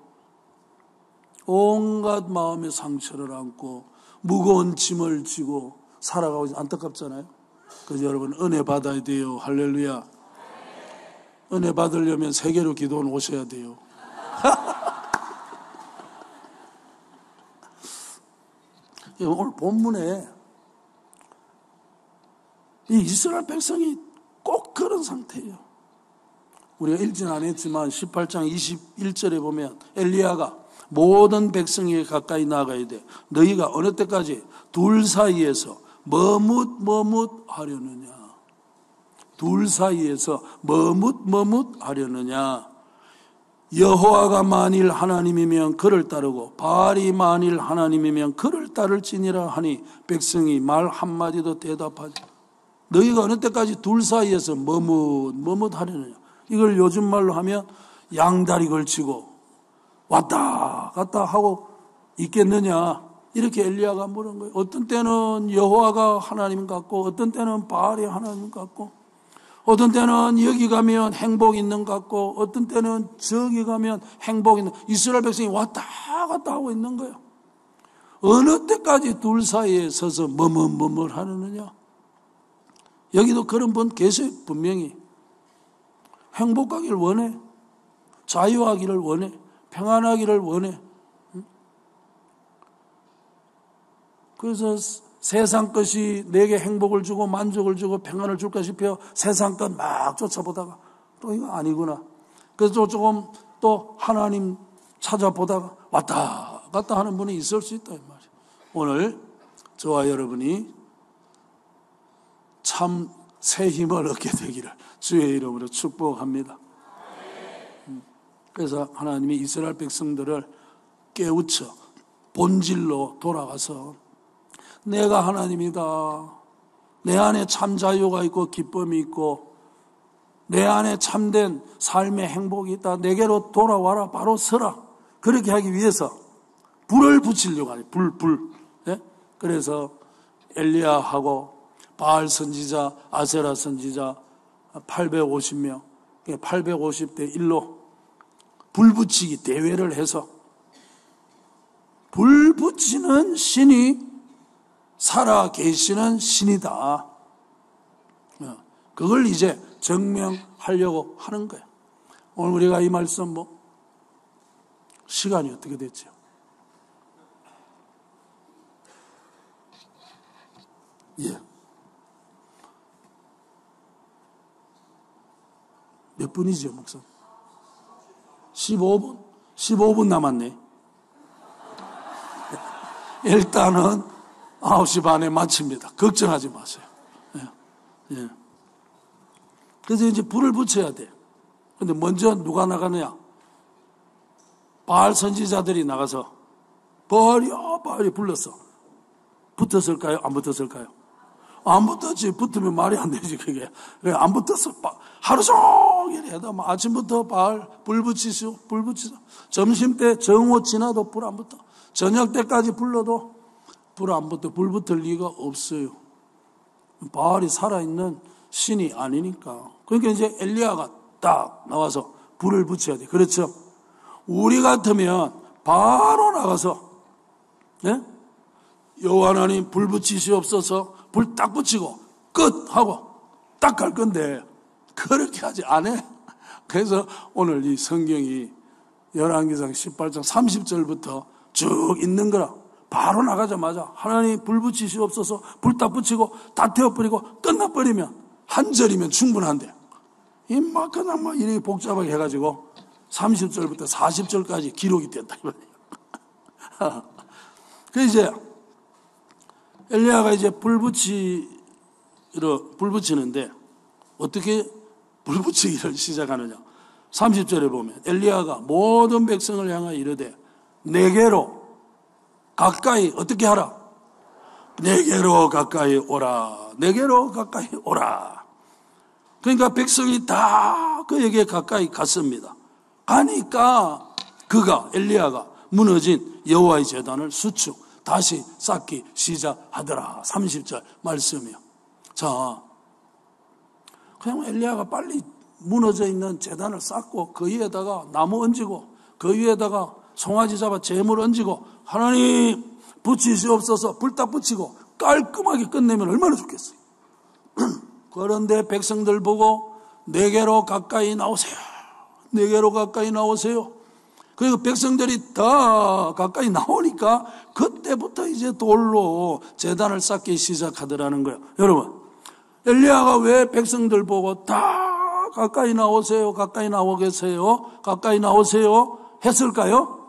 온갖 마음의 상처를 안고 무거운 짐을 지고 살아가고 안타깝잖아요. 그래서 여러분 은혜 받아야 돼요. 할렐루야. 은혜 받으려면 세계로 기도원 오셔야 돼요. 오늘 본문에 이 이스라엘 백성이 꼭 그런 상태예요. 우리가 읽지는 안 했지만 18장 21절에 보면 엘리야가 모든 백성에게 가까이 나가야 돼. 너희가 어느 때까지 둘 사이에서 머뭇하려느냐. 둘 사이에서 머뭇하려느냐. 여호와가 만일 하나님이면 그를 따르고 바알이 만일 하나님이면 그를 따를지니라 하니 백성이 말 한마디도 대답하지. 너희가 어느 때까지 둘 사이에서 머뭇하려느냐. 이걸 요즘 말로 하면 양다리 걸치고 왔다 갔다 하고 있겠느냐. 이렇게 엘리야가 물은 거예요. 어떤 때는 여호와가 하나님 같고 어떤 때는 바알이 하나님 같고 어떤 때는 여기 가면 행복 있는 것 같고 어떤 때는 저기 가면 행복 있는. 이스라엘 백성이 왔다 갔다 하고 있는 거예요. 어느 때까지 둘 사이에 서서 하느냐. 여기도 그런 분 계세요. 분명히 행복하기를 원해, 자유하기를 원해, 평안하기를 원해. 그래서 세상 것이 내게 행복을 주고 만족을 주고 평안을 줄까 싶어 세상 것 막 쫓아보다가 또 이거 아니구나. 그래서 조금 또 하나님 찾아보다가 왔다 갔다 하는 분이 있을 수 있다 이 말이에요. 오늘 저와 여러분이 참 새 힘을 얻게 되기를 주의 이름으로 축복합니다. 그래서 하나님이 이스라엘 백성들을 깨우쳐 본질로 돌아가서 내가 하나님이다. 내 안에 참 자유가 있고 기쁨이 있고 내 안에 참된 삶의 행복이 있다. 내게로 돌아와라. 바로 서라. 그렇게 하기 위해서 불을 붙이려고 하네. 불. 네? 그래서 엘리야하고 바알 선지자, 아세라 선지자 850명, 850대 1로 불 붙이기 대회를 해서 불 붙이는 신이 살아 계시는 신이다. 그걸 이제 증명하려고 하는 거예요. 오늘 우리가 이 말씀 시간이 어떻게 됐죠? 예. 몇 분이죠, 목사? 15분? 15분 남았네. 일단은 9시 반에 마칩니다. 걱정하지 마세요. 예. 그래서 이제 불을 붙여야 돼. 근데 먼저 누가 나가느냐? 바알 선지자들이 나가서 바알이 불렀어. 붙었을까요? 안 붙었을까요? 안 붙었지. 붙으면 말이 안 되지, 그게. 그래, 안 붙었어. 하루 종일 해다 아침부터 바알 불 붙이시오. 점심 때 정오 지나도 불 안 붙어. 저녁 때까지 불러도 불 안 붙어. 불 붙을 리가 없어요. 바알이 살아있는 신이 아니니까. 그러니까 이제 엘리야가 딱 나와서 불을 붙여야 돼. 그렇죠? 우리 같으면 바로 나가서, 네? 여호와 하나님 불 붙이시옵소서, 불 딱 붙이고 끝 하고 딱 갈 건데 그렇게 하지 않아. 그래서 오늘 이 성경이 열왕기상 18장 30절부터 쭉 있는 거라. 바로 나가자마자 하나님 불 붙이시옵소서, 불 딱 붙이고 다 태워버리고 끝나버리면 한 절이면 충분한데 이 막 그냥 막 이렇게 복잡하게 해가지고 30절부터 40절까지 기록이 됐다 이거예요. 그 이제 엘리야가 이제 불 붙이는데 어떻게 불 붙이기를 시작하느냐. 30절에 보면 엘리야가 모든 백성을 향하여 이르되 내게로 가까이 어떻게 하라? 내게로 가까이 오라. 내게로 가까이 오라. 그러니까 백성이 다 그에게 가까이 갔습니다. 가니까 그가 엘리야가 무너진 여호와의 제단을 수축 다시 쌓기 시작하더라. 30절 말씀이요. 자, 그냥 엘리야가 빨리 무너져 있는 제단을 쌓고 그 위에다가 나무 얹고 그 위에다가 송아지 잡아 재물 얹고 하나님 붙이시옵소서 불 딱 붙이고 깔끔하게 끝내면 얼마나 좋겠어요. 그런데 백성들 보고 내게로 가까이 나오세요. 내게로 가까이 나오세요. 그리고 백성들이 다 가까이 나오니까 그때부터 이제 돌로 제단을 쌓기 시작하더라는 거예요. 여러분, 엘리야가 왜 백성들 보고 다 가까이 나오세요, 가까이 나오 계세요, 가까이 나오세요 했을까요?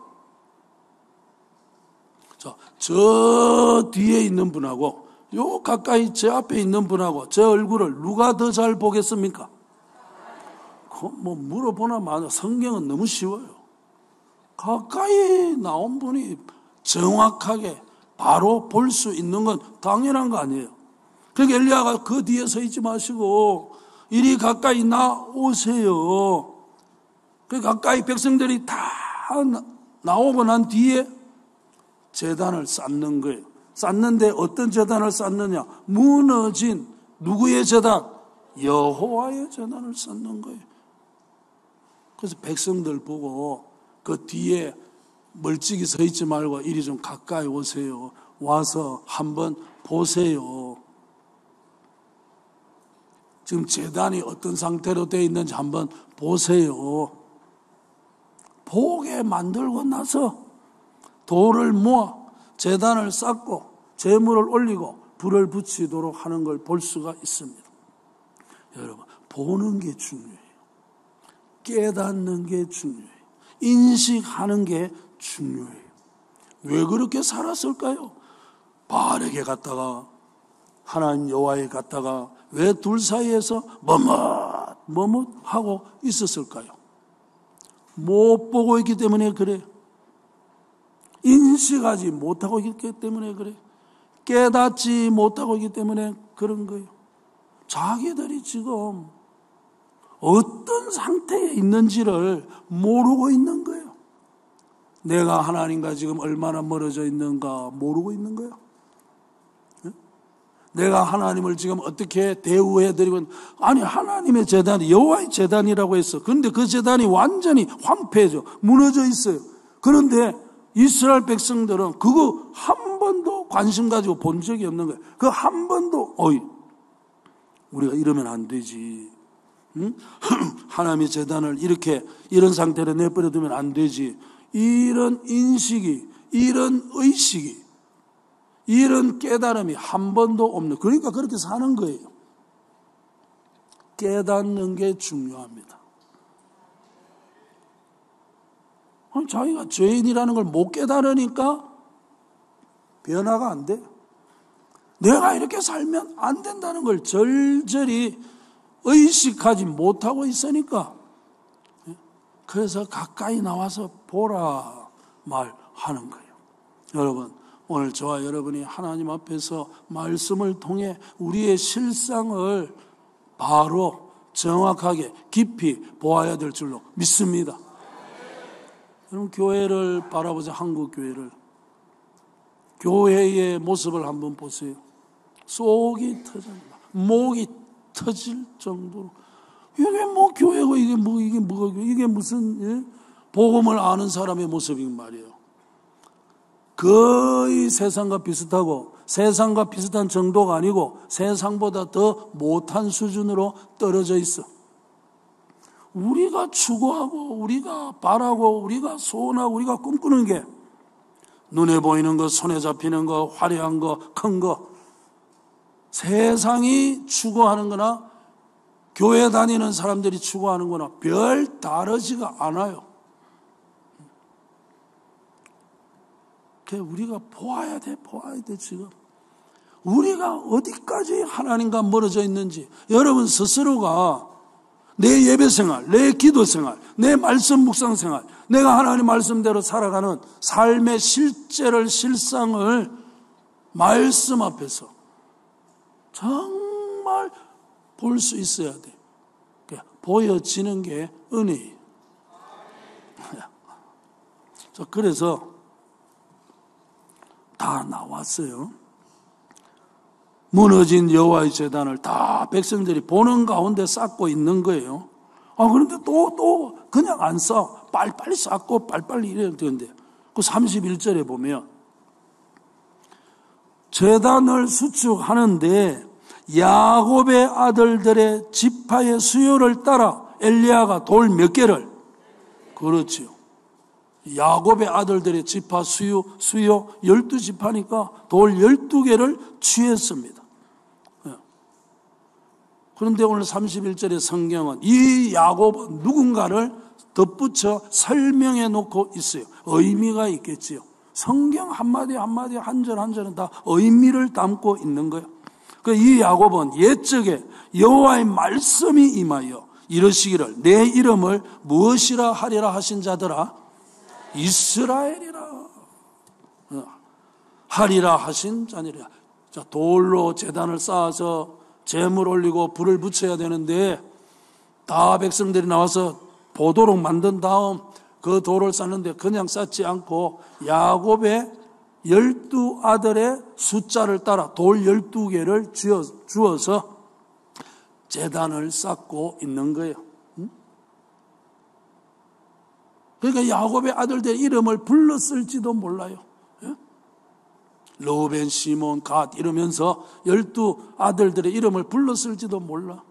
저 뒤에 있는 분하고 요 가까이 제 앞에 있는 분하고 제 얼굴을 누가 더 잘 보겠습니까? 뭐 물어보나 마나. 성경은 너무 쉬워요. 가까이 나온 분이 정확하게 바로 볼 수 있는 건 당연한 거 아니에요. 그러니까 엘리야가 그 뒤에 서 있지 마시고 이리 가까이 나오세요. 그 가까이 백성들이 다 나오고 난 뒤에 제단을 쌓는 거예요. 쌓는데 어떤 제단을 쌓느냐? 무너진 누구의 제단? 여호와의 제단을 쌓는 거예요. 그래서 백성들 보고 그 뒤에 멀찍이 서 있지 말고 이리 좀 가까이 오세요. 와서 한번 보세요. 지금 제단이 어떤 상태로 되어 있는지 한번 보세요. 보게 만들고 나서 돌을 모아 제단을 쌓고 제물을 올리고 불을 붙이도록 하는 걸 볼 수가 있습니다. 여러분, 보는 게 중요해요. 깨닫는 게 중요해요. 인식하는 게 중요해요. 왜 그렇게 살았을까요? 바알에게 갔다가 하나님 여호와에 갔다가 왜 둘 사이에서 머뭇하고 있었을까요? 못 보고 있기 때문에 그래요. 인식하지 못하고 있기 때문에 그래요. 깨닫지 못하고 있기 때문에 그런 거예요. 자기들이 지금 어떤 상태에 있는지를 모르고 있는 거예요. 내가 하나님과 지금 얼마나 멀어져 있는가 모르고 있는 거예요. 내가 하나님을 지금 어떻게 대우해드리고, 아니 하나님의 제단이 여호와의 제단이라고 했어. 그런데 그 제단이 완전히 황폐해져 무너져 있어요. 그런데 이스라엘 백성들은 그거 한 번도 관심 가지고 본 적이 없는 거예요. 그 한 번도 우리가 이러면 안 되지. 응? 하나님의 제단을 이렇게 이런 상태로 내버려 두면 안 되지. 이런 인식이, 이런 의식이, 이런 깨달음이 한 번도 없는, 그러니까 그렇게 사는 거예요. 깨닫는 게 중요합니다. 아니, 자기가 죄인이라는 걸 못 깨달으니까 변화가 안 돼. 내가 이렇게 살면 안 된다는 걸 절절히 의식하지 못하고 있으니까, 그래서 가까이 나와서 보라 말하는 거예요. 여러분, 오늘 저와 여러분이 하나님 앞에서 말씀을 통해 우리의 실상을 바로 정확하게 깊이 보아야 될 줄로 믿습니다. 여러분, 교회를 바라보자. 한국 교회를, 교회의 모습을 한번 보세요. 속이 터집니다. 목이 터질 정도로, 이게 뭐 교회고 이게 무슨 복음을 아는 사람의 모습인 말이에요. 거의 세상과 비슷하고 세상과 비슷한 정도가 아니고 세상보다 더 못한 수준으로 떨어져 있어. 우리가 추구하고 우리가 바라고 우리가 소원하고 우리가 꿈꾸는 게 눈에 보이는 거, 손에 잡히는 거, 화려한 거, 큰 거, 세상이 추구하는 거나 교회 다니는 사람들이 추구하는 거나 별 다르지가 않아요. 우리가 보아야 돼 지금. 우리가 어디까지 하나님과 멀어져 있는지 여러분 스스로가 내 예배 생활, 내 기도 생활, 내 말씀 묵상 생활, 내가 하나님 말씀대로 살아가는 삶의 실상을 말씀 앞에서 정말 볼 수 있어야 돼. 보여지는 게 은혜예요. 그래서 다 나왔어요. 무너진 여호와의 제단을 다 백성들이 보는 가운데 쌓고 있는 거예요. 그런데 또 그냥 안 쌓아. 빨리빨리 쌓고 빨리빨리 이래야 되는데. 그 31절에 보면 제단을 수축하는데 야곱의 아들들의 지파의 수요를 따라 엘리야가 돌 몇 개를, 그렇지요, 야곱의 아들들의 지파 수요 12지파니까 돌 12개를 취했습니다. 그런데 오늘 31절의 성경은 이 야곱은 누군가를 덧붙여 설명해 놓고 있어요. 의미가 있겠지요. 성경 한마디 한마디 한절 한절은 다 의미를 담고 있는 거예요. 이 야곱은 옛적에 여호와의 말씀이 임하여 이러시기를 내 이름을 무엇이라 하리라 하신 자들아 이스라엘이라 하리라 하신 자니라. 자, 돌로 제단을 쌓아서 제물 올리고 불을 붙여야 되는데 다 백성들이 나와서 보도록 만든 다음 그 돌을 쌓는데 그냥 쌓지 않고 야곱의 12아들의 숫자를 따라 돌 12개를 주어서 제단을 쌓고 있는 거예요. 그러니까 야곱의 아들들의 이름을 불렀을지도 몰라요. 르우벤, 시몬, 갓 이러면서 12아들들의 이름을 불렀을지도 몰라.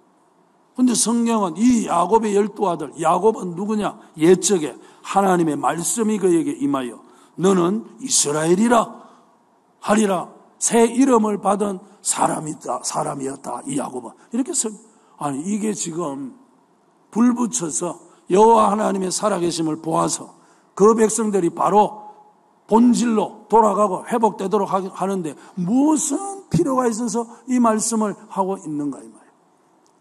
그런데 성경은 이 야곱의 12아들, 야곱은 누구냐? 옛적에 하나님의 말씀이 그에게 임하여 너는 이스라엘이라 하리라. 새 이름을 받은 사람이었다. 이 야곱은. 이렇게 아니 이게 지금 불 붙여서 여호와 하나님의 살아계심을 보아서 그 백성들이 바로 본질로 돌아가고 회복되도록 하는데 무슨 필요가 있어서 이 말씀을 하고 있는가 이 말이에요.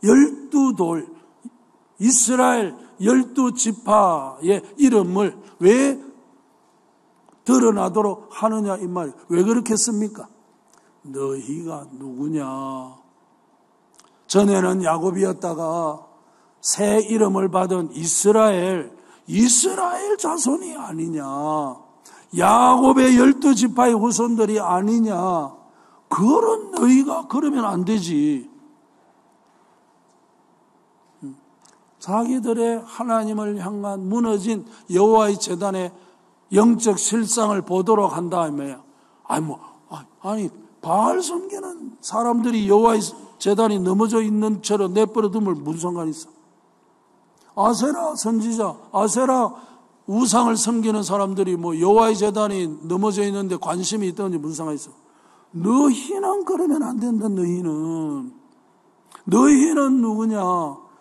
12돌 이스라엘 12지파의 이름을 왜 드러나도록 하느냐 이 말이에요. 왜 그렇게 했습니까? 너희가 누구냐? 전에는 야곱이었다가 새 이름을 받은 이스라엘 자손이 아니냐? 야곱의 12지파의 후손들이 아니냐? 그런 너희가 그러면 안 되지. 자기들의 하나님을 향한 무너진 여호와의 제단의 영적 실상을 보도록 한 다음에 아니 바알 섬기는 사람들이 여호와의 제단이 넘어져 있는 채로 내버려 두면 무슨 상관이 있어? 아세라 선지자, 아세라 우상을 섬기는 사람들이 여호와의 제단이 넘어져 있는데 관심이 있다는지 무슨 상관이 있어? 너희는 그러면 안 된다. 너희는 누구냐?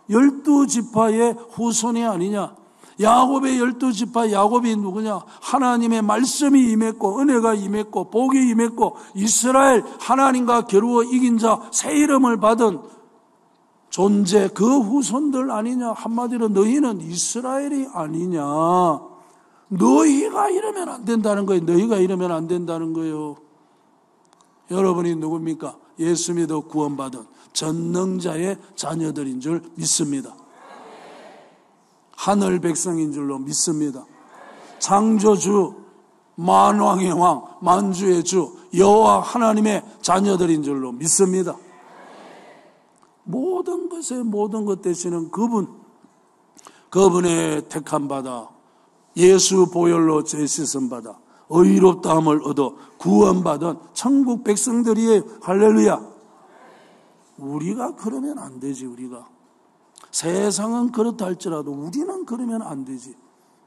12지파의 후손이 아니냐? 야곱의 12지파 야곱이 누구냐? 하나님의 말씀이 임했고 은혜가 임했고 복이 임했고 이스라엘 하나님과 겨루어 이긴 자 새 이름을 받은 존재 그 후손들 아니냐? 한마디로 너희는 이스라엘이 아니냐? 너희가 이러면 안 된다는 거예요. 너희가 이러면 안 된다는 거예요. 여러분이 누굽니까? 예수 믿어 구원받은 전능자의 자녀들인 줄 믿습니다. 하늘 백성인 줄로 믿습니다. 창조주, 만왕의 왕, 만주의 주, 여호와 하나님의 자녀들인 줄로 믿습니다. 모든 것에 모든 것 되시는 그분의 택함 받아 예수 보혈로 죄 씻음 받아 의롭다함을 얻어 구원받은 천국 백성들이에요. 할렐루야. 우리가 그러면 안 되지. 우리가 세상은 그렇다 할지라도 우리는 그러면 안 되지.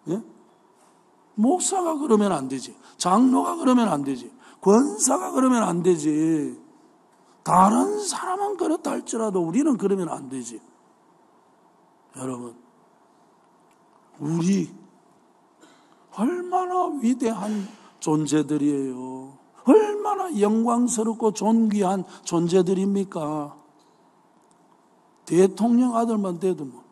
예? 목사가 그러면 안 되지. 장로가 그러면 안 되지. 권사가 그러면 안 되지. 다른 사람은 그렇다 할지라도 우리는 그러면 안 되지. 여러분, 우리 얼마나 위대한 존재들이에요. 얼마나 영광스럽고 존귀한 존재들입니까? 대통령 아들만 돼도 뭐.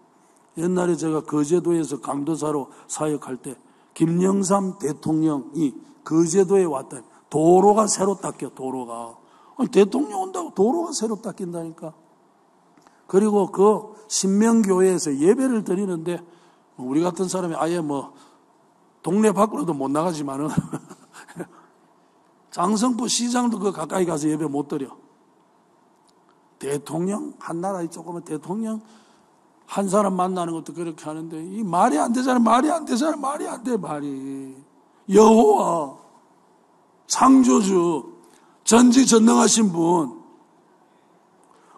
옛날에 제가 거제도에서 강도사로 사역할 때 김영삼 대통령이 거제도에 왔더니 도로가 새로 닦여. 도로가. 아니, 대통령 온다고 도로가 새로 닦인다니까. 그리고 그 신명교회에서 예배를 드리는데 우리 같은 사람이 아예 뭐 동네 밖으로도 못 나가지만은 장성부 시장도 그 가까이 가서 예배 못 드려. 대통령, 한 나라에 조그만 대통령 한 사람 만나는 것도 그렇게 하는데 이 말이 안 되잖아. 말이 안 되잖아. 말이 안 돼. 말이. 여호와 창조주 전지전능하신 분,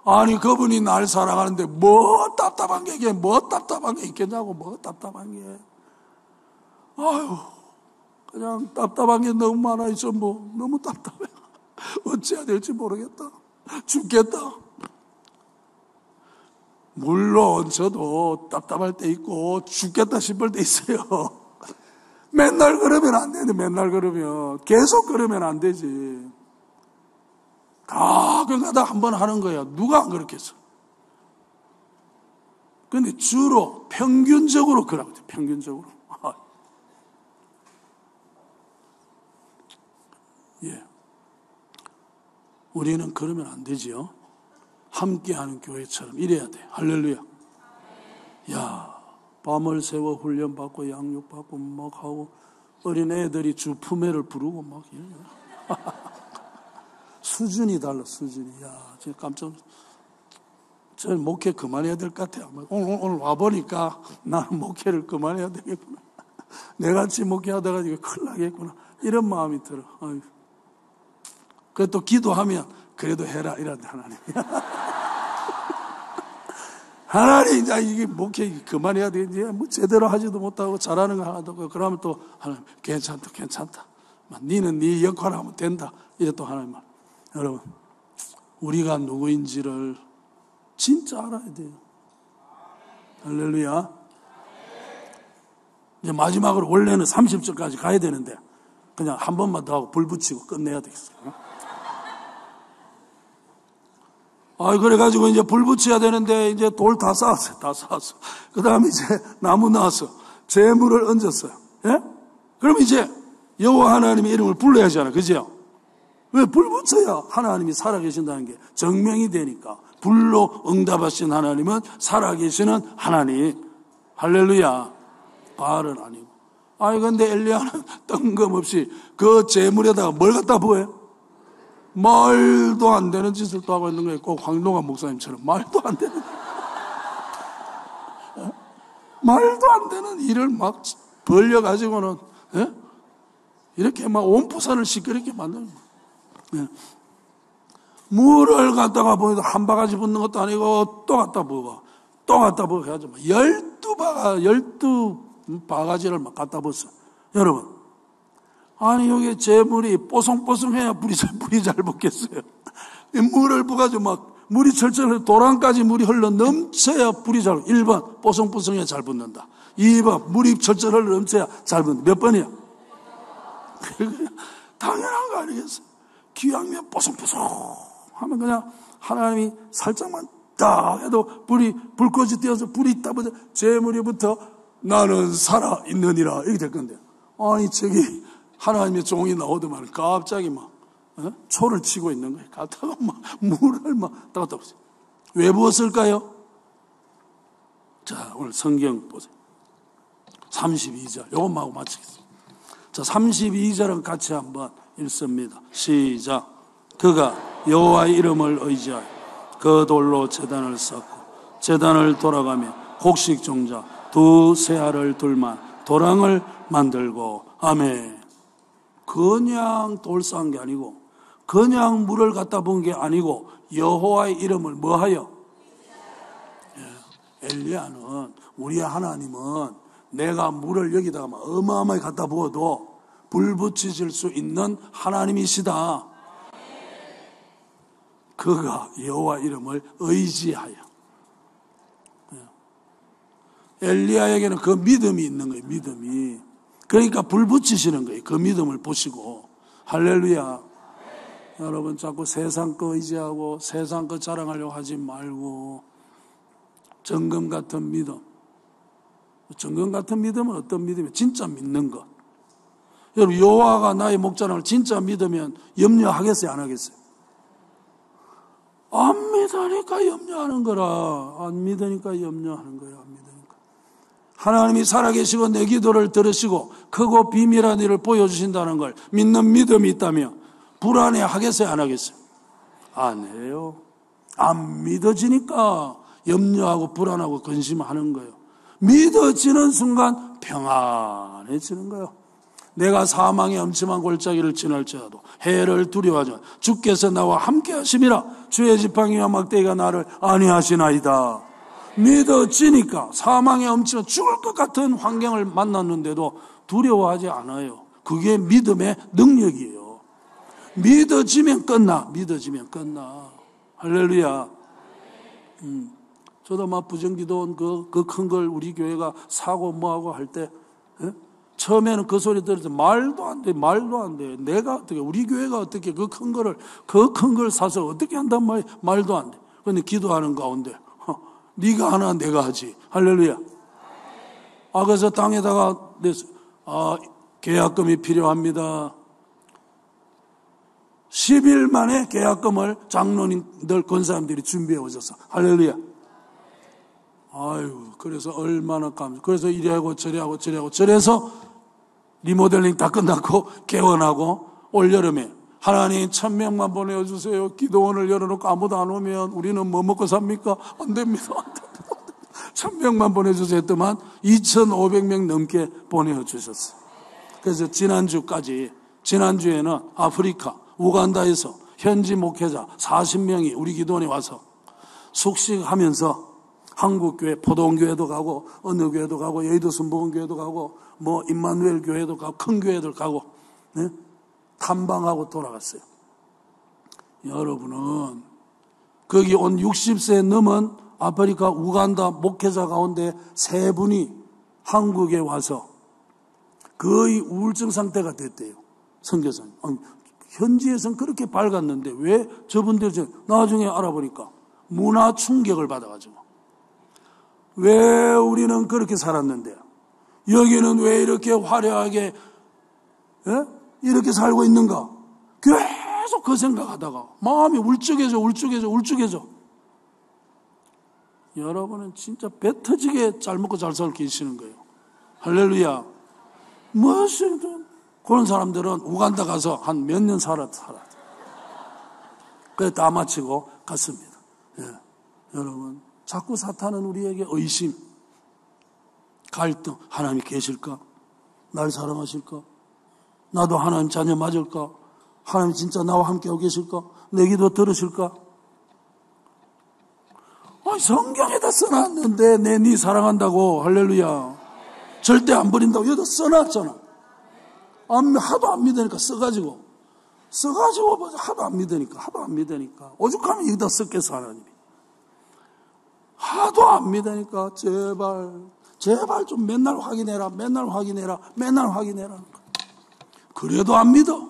아니 그분이 날 사랑하는데 뭐 답답한 게 이게 뭐 답답한 게 있겠냐고. 뭐 답답한 게. 아유, 그냥 답답한 게 너무 많아 있어. 뭐 너무 답답해. 어찌해야 될지 모르겠다. 죽겠다. 물론 저도 답답할 때 있고 죽겠다 싶을 때 있어요. 맨날 그러면 안 되는데. 맨날 그러면 계속 그러면 안 되지. 가끔가다 한 번 하는 거야. 누가 안 그렇겠어? 근데 주로 평균적으로 그러고 있어요. 평균적으로. 예. 우리는 그러면 안 되지요. 함께하는 교회처럼 이래야 돼. 할렐루야. 야, 밤을 새워 훈련받고 양육받고 막 하고 어린애들이 주 품에를 부르고 막 이래. 수준이 달라. 수준이. 야, 진짜 깜짝. 저 목회 그만해야 될 것 같아요. 오늘 와보니까 나는 목회를 그만해야 되겠구나. 내같이 목회하다가 이거 큰일 나겠구나. 이런 마음이 들어. 아유. 그래 또 기도하면 그래도 해라 이란다 하나님. 하나님 이제 이게 목회 그만해야 되지. 뭐 제대로 하지도 못하고 잘하는 거 하나도 없고. 그러면 또 하나님 괜찮다. 니는 네 역할을 하면 된다. 이래 또 하나님 말. 여러분, 우리가 누구인지를 진짜 알아야 돼요. 할렐루야. 이제 마지막으로 원래는 30절까지 가야 되는데 그냥 한 번만 더 하고 불 붙이고 끝내야 되겠어요. 그래가지고 이제 불 붙여야 되는데 이제 돌 다 쌓았어요. 다 쌓았어. 그 다음에 이제 나무 나와서 재물을 얹었어요. 예? 그럼 이제 여호와 하나님의 이름을 불러야 하잖아. 그죠? 왜? 불 붙여야 하나님이 살아계신다는 게 증명이 되니까. 불로 응답하신 하나님은 살아계시는 하나님. 할렐루야. 바알은 아니고. 근데 엘리야는 뜬금없이 그 재물에다가 뭘 갖다 부어요? 말도 안 되는 짓을 또 하고 있는 거예요. 꼭 황동환 목사님처럼 말도 안 되는 말도 안 되는 일을 막 벌려가지고는 이렇게 막 온 부산을 시끄럽게 만드는 거예요. 물을 갖다가 보니까 한 바가지 붓는 것도 아니고 또 갖다 부어. 또 갖다 부어 해가지고 12바가지를 막 갖다 부었어. 여러분, 아니 여기 재물이 뽀송뽀송해야 불이 잘 붙겠어요. 물을 부어가지고 막 물이 철철 도랑까지 물이 흘러 넘쳐야 불이 잘. 1번 뽀송뽀송해야 잘 붙는다. 2번 물이 철철 흘러 넘쳐야 잘 붙는다. 몇 번이야? 당연한 거 아니겠어요? 기왕이면 뽀송뽀송 하면 그냥 하나님이 살짝만 딱 해도 불꽃이 띄어서 불이 따버려 재물이부터 나는 살아있느니라 이렇게 될 건데, 아니 저기 하나님의 종이 나오더만 갑자기 막 초를 치고 있는 거예요. 갔다가 막 물을 막 따갔다 보세요. 왜 부었을까요? 자, 오늘 성경 보세요. 32절 요것만 하고 마치겠습니다. 자, 32절은 같이 한번 읽습니다. 시작. 그가 여호와의 이름을 의지하여 그 돌로 제단을 쌓고 제단을 돌아가며 곡식 종자 두 새 알을 둘만 도랑을 만들고. 아멘. 그냥 돌 쌓은 게 아니고 그냥 물을 갖다 본 게 아니고 여호와의 이름을 뭐하여? 엘리야는 우리 하나님은 내가 물을 여기다가 어마어마하게 갖다 부어도 불 붙이실 수 있는 하나님이시다. 그가 여호와 이름을 의지하여. 엘리야에게는 그 믿음이 있는 거예요. 믿음이. 그러니까 불 붙이시는 거예요. 그 믿음을 보시고. 할렐루야. 여러분 자꾸 세상 거 의지하고 세상 거 자랑하려고 하지 말고 정금 같은 믿음. 정금 같은 믿음은 어떤 믿음이에요? 진짜 믿는 것. 여러분 여호와가 나의 목자라는 걸 진짜 믿으면 염려하겠어요? 안 하겠어요? 안 믿으니까 염려하는 거라. 안 믿으니까 염려하는 거예요. 안 믿으니까. 하나님이 살아계시고 내 기도를 들으시고 크고 비밀한 일을 보여주신다는 걸 믿는 믿음이 있다면 불안해하겠어요? 안 하겠어요? 안 해요. 안 믿어지니까 염려하고 불안하고 근심하는 거예요. 믿어지는 순간 평안해지는 거예요. 내가 사망의 엄침한 골짜기를 지날지라도 해를 두려워하지 마. 주께서 나와 함께 하심이라. 주의 지팡이와 막대기가 나를 안위하시나이다. 믿어지니까 사망의 엄침한 죽을 것 같은 환경을 만났는데도 두려워하지 않아요. 그게 믿음의 능력이에요. 믿어지면 끝나. 믿어지면 끝나. 할렐루야. 저도 막 부정기도 온 그 큰 걸 우리 교회가 사고 뭐하고 할 때, 처음에는 그 소리 들을 때 말도 안 돼, 말도 안 돼. 내가 어떻게, 우리 교회가 어떻게 그 큰 걸 사서 어떻게 한단 말이야? 말도 안 돼. 그런데 기도하는 가운데, 네가 하나 내가 하지. 할렐루야. 그래서 땅에다가, 계약금이 필요합니다. 10일 만에 계약금을 장로님들, 권사님들이 준비해 오셨어. 할렐루야. 아유, 그래서 얼마나 그래서 이래하고 저래서 리모델링 다 끝났고 개원하고 올여름에 하나님 1,000명만 보내주세요. 기도원을 열어놓고 아무도 안 오면 우리는 뭐 먹고 삽니까? 안 됩니다. 1,000명만 보내주세요 했더만 2,500명 넘게 보내주셨어요. 그래서 지난주에는 아프리카 우간다에서 현지 목회자 40명이 우리 기도원에 와서 숙식하면서 한국 교회, 포도원 교회도 가고, 어느 교회도 가고, 여의도 순복음 교회도 가고, 임마누엘 교회도 가고, 큰 교회들 가고, 네? 탐방하고 돌아갔어요. 여러분은, 거기 온 60세 넘은 아프리카 우간다 목회자 가운데 3분이 한국에 와서 거의 우울증 상태가 됐대요. 선교사님. 현지에서는 그렇게 밝았는데, 왜 저분들 나중에 알아보니까 문화 충격을 받아가지고. 왜 우리는 그렇게 살았는데 여기는 왜 이렇게 화려하게 이렇게 살고 있는가? 계속 그 생각하다가 마음이 울적해져. 여러분은 진짜 배 터지게 잘 먹고 잘 살고 계시는 거예요. 할렐루야. 무엇이든 그런 사람들은 우간다 가서 한 몇 년 살았어. 그래 다 마치고 갔습니다. 여러분 자꾸 사탄은 우리에게 의심, 갈등, 하나님이 계실까? 날 사랑하실까? 나도 하나님 자녀 맞을까? 하나님 진짜 나와 함께하고 계실까? 내 기도 들으실까? 성경에다 써놨는데 네 사랑한다고. 할렐루야. 절대 안 버린다고 여기다 써놨잖아. 하도 안 믿으니까 써가지고 하도 안 믿으니까 오죽하면 여기다 썼겠어 하나님이. 하도 안 믿으니까 제발 좀 맨날 확인해라. 그래도 안 믿어.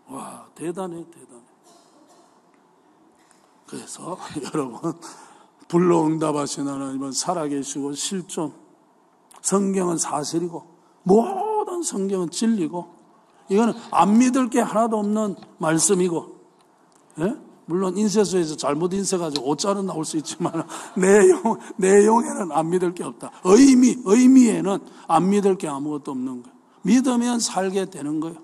와, 대단해. 그래서 여러분, 불로응답하신 하나님은 살아계시고 실존. 성경은 사실이고 모든 성경은 진리고 이거는 안 믿을 게 하나도 없는 말씀이고, 물론 인쇄소에서 잘못 인쇄가지고 오자는 나올 수 있지만 내용에는 안 믿을 게 없다. 의미에는 안 믿을 게 아무것도 없는 거예요. 믿으면 살게 되는 거예요.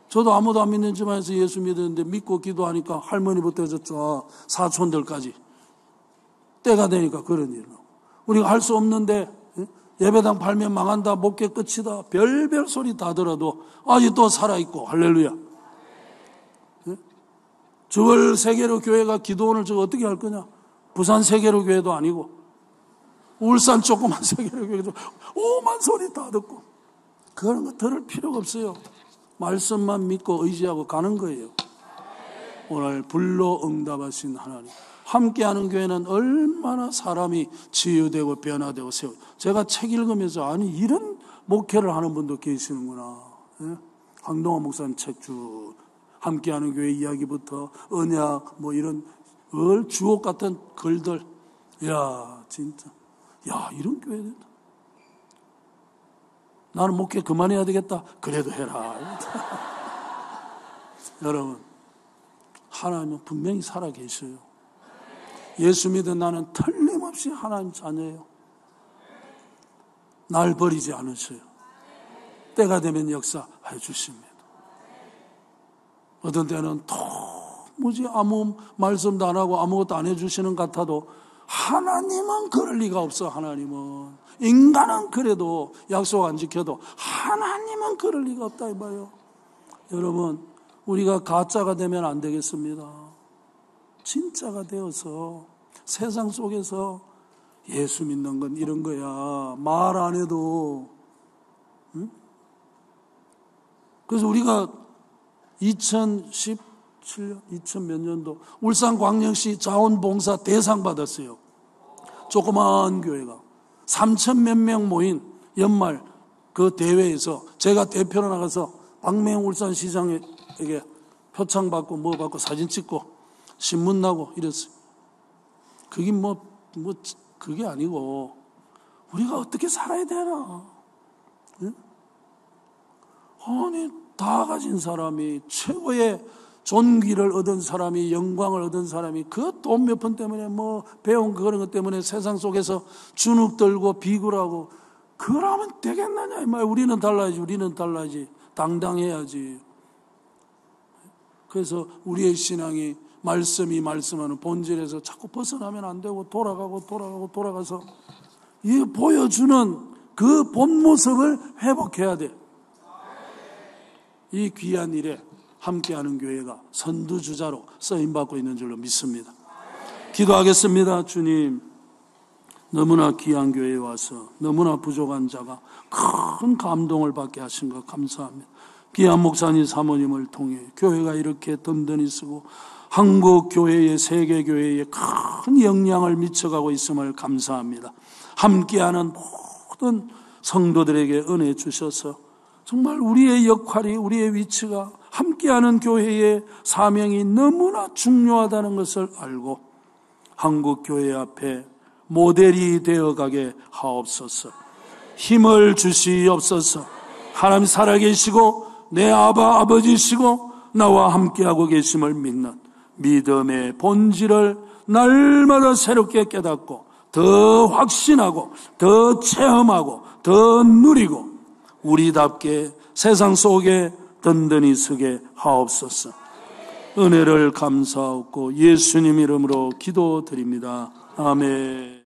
저도 아무도 안 믿는 집안에서 예수 믿었는데 믿고 기도하니까 할머니부터 해서 저 사촌들까지 때가 되니까 그런 일을 하고, 우리가 할 수 없는데 예배당 팔면 망한다, 목회 끝이다, 별별 소리 다 들어도 아직도 살아있고, 할렐루야. 주월 세계로 교회가 기도원을 저거 어떻게 할 거냐? 부산 세계로 교회도 아니고, 울산 조그만 세계로 교회도 오만 소리 다 듣고, 그런 거 들을 필요가 없어요. 말씀만 믿고 의지하고 가는 거예요. 오늘 불로 응답하신 하나님. 함께하는 교회는 얼마나 사람이 치유되고 변화되고 세워. 제가 책 읽으면서 아니 이런 목회를 하는 분도 계시는구나. 예? 황동환 목사님 책 쭉 함께하는 교회 이야기부터 언약 뭐 이런 주옥 같은 글들. 야 진짜 야 이런 교회 된다. 나는 목회 그만해야 되겠다. 그래도 해라. 여러분 하나님은 분명히 살아계셔요. 예수 믿은 나는 틀림없이 하나님 자녀예요. 날 버리지 않으셔요. 때가 되면 역사해 주십니다. 어떤 때는 도무지 아무 말씀도 안 하고 아무것도 안 해주시는 것 같아도 하나님은 그럴 리가 없어. 하나님은 인간은 그래도 약속 안 지켜도 하나님은 그럴 리가 없다 이 말이에요. 여러분 우리가 가짜가 되면 안 되겠습니다. 진짜가 되어서 세상 속에서 예수 믿는 건 이런 거야. 말 안 해도. 응? 그래서 우리가 2017년, 2000몇 년도 울산광역시 자원봉사 대상 받았어요. 조그마한 교회가 3,000몇 명 모인 연말 그 대회에서 제가 대표로 나가서 박맹 울산시장에게 표창 받고 뭐 받고 사진 찍고 신문 나고 이랬어요. 그게 그게 아니고 우리가 어떻게 살아야 되나? 네? 아니 다 가진 사람이 최고의 존귀를 얻은 사람이 영광을 얻은 사람이 그 돈 몇 푼 때문에 뭐 배운 그런 것 때문에 세상 속에서 주눅 들고 비굴하고 그러면 되겠느냐 이 말. 우리는 달라야지. 당당해야지. 그래서 우리의 신앙이 말씀하는 본질에서 자꾸 벗어나면 안 되고 돌아가서 이 보여주는 그 본 모습을 회복해야 돼. 이 귀한 일에 함께하는 교회가 선두주자로 쓰임받고 있는 줄로 믿습니다. 기도하겠습니다. 주님, 너무나 귀한 교회에 와서 너무나 부족한 자가 큰 감동을 받게 하신 것 감사합니다. 귀한 목사님 사모님을 통해 교회가 이렇게 든든히 쓰고 한국 교회의 세계 교회에 큰 영향을 미쳐가고 있음을 감사합니다. 함께하는 모든 성도들에게 은혜 주셔서 정말 우리의 역할이 우리의 위치가 함께하는 교회의 사명이 너무나 중요하다는 것을 알고 한국 교회 앞에 모델이 되어가게 하옵소서. 힘을 주시옵소서. 하나님 살아계시고 내 아버지시고 나와 함께하고 계심을 믿는 믿음의 본질을 날마다 새롭게 깨닫고 더 확신하고 더 체험하고 더 누리고 우리답게 세상 속에 든든히 서게 하옵소서. 은혜를 감사하고 예수님 이름으로 기도드립니다. 아멘.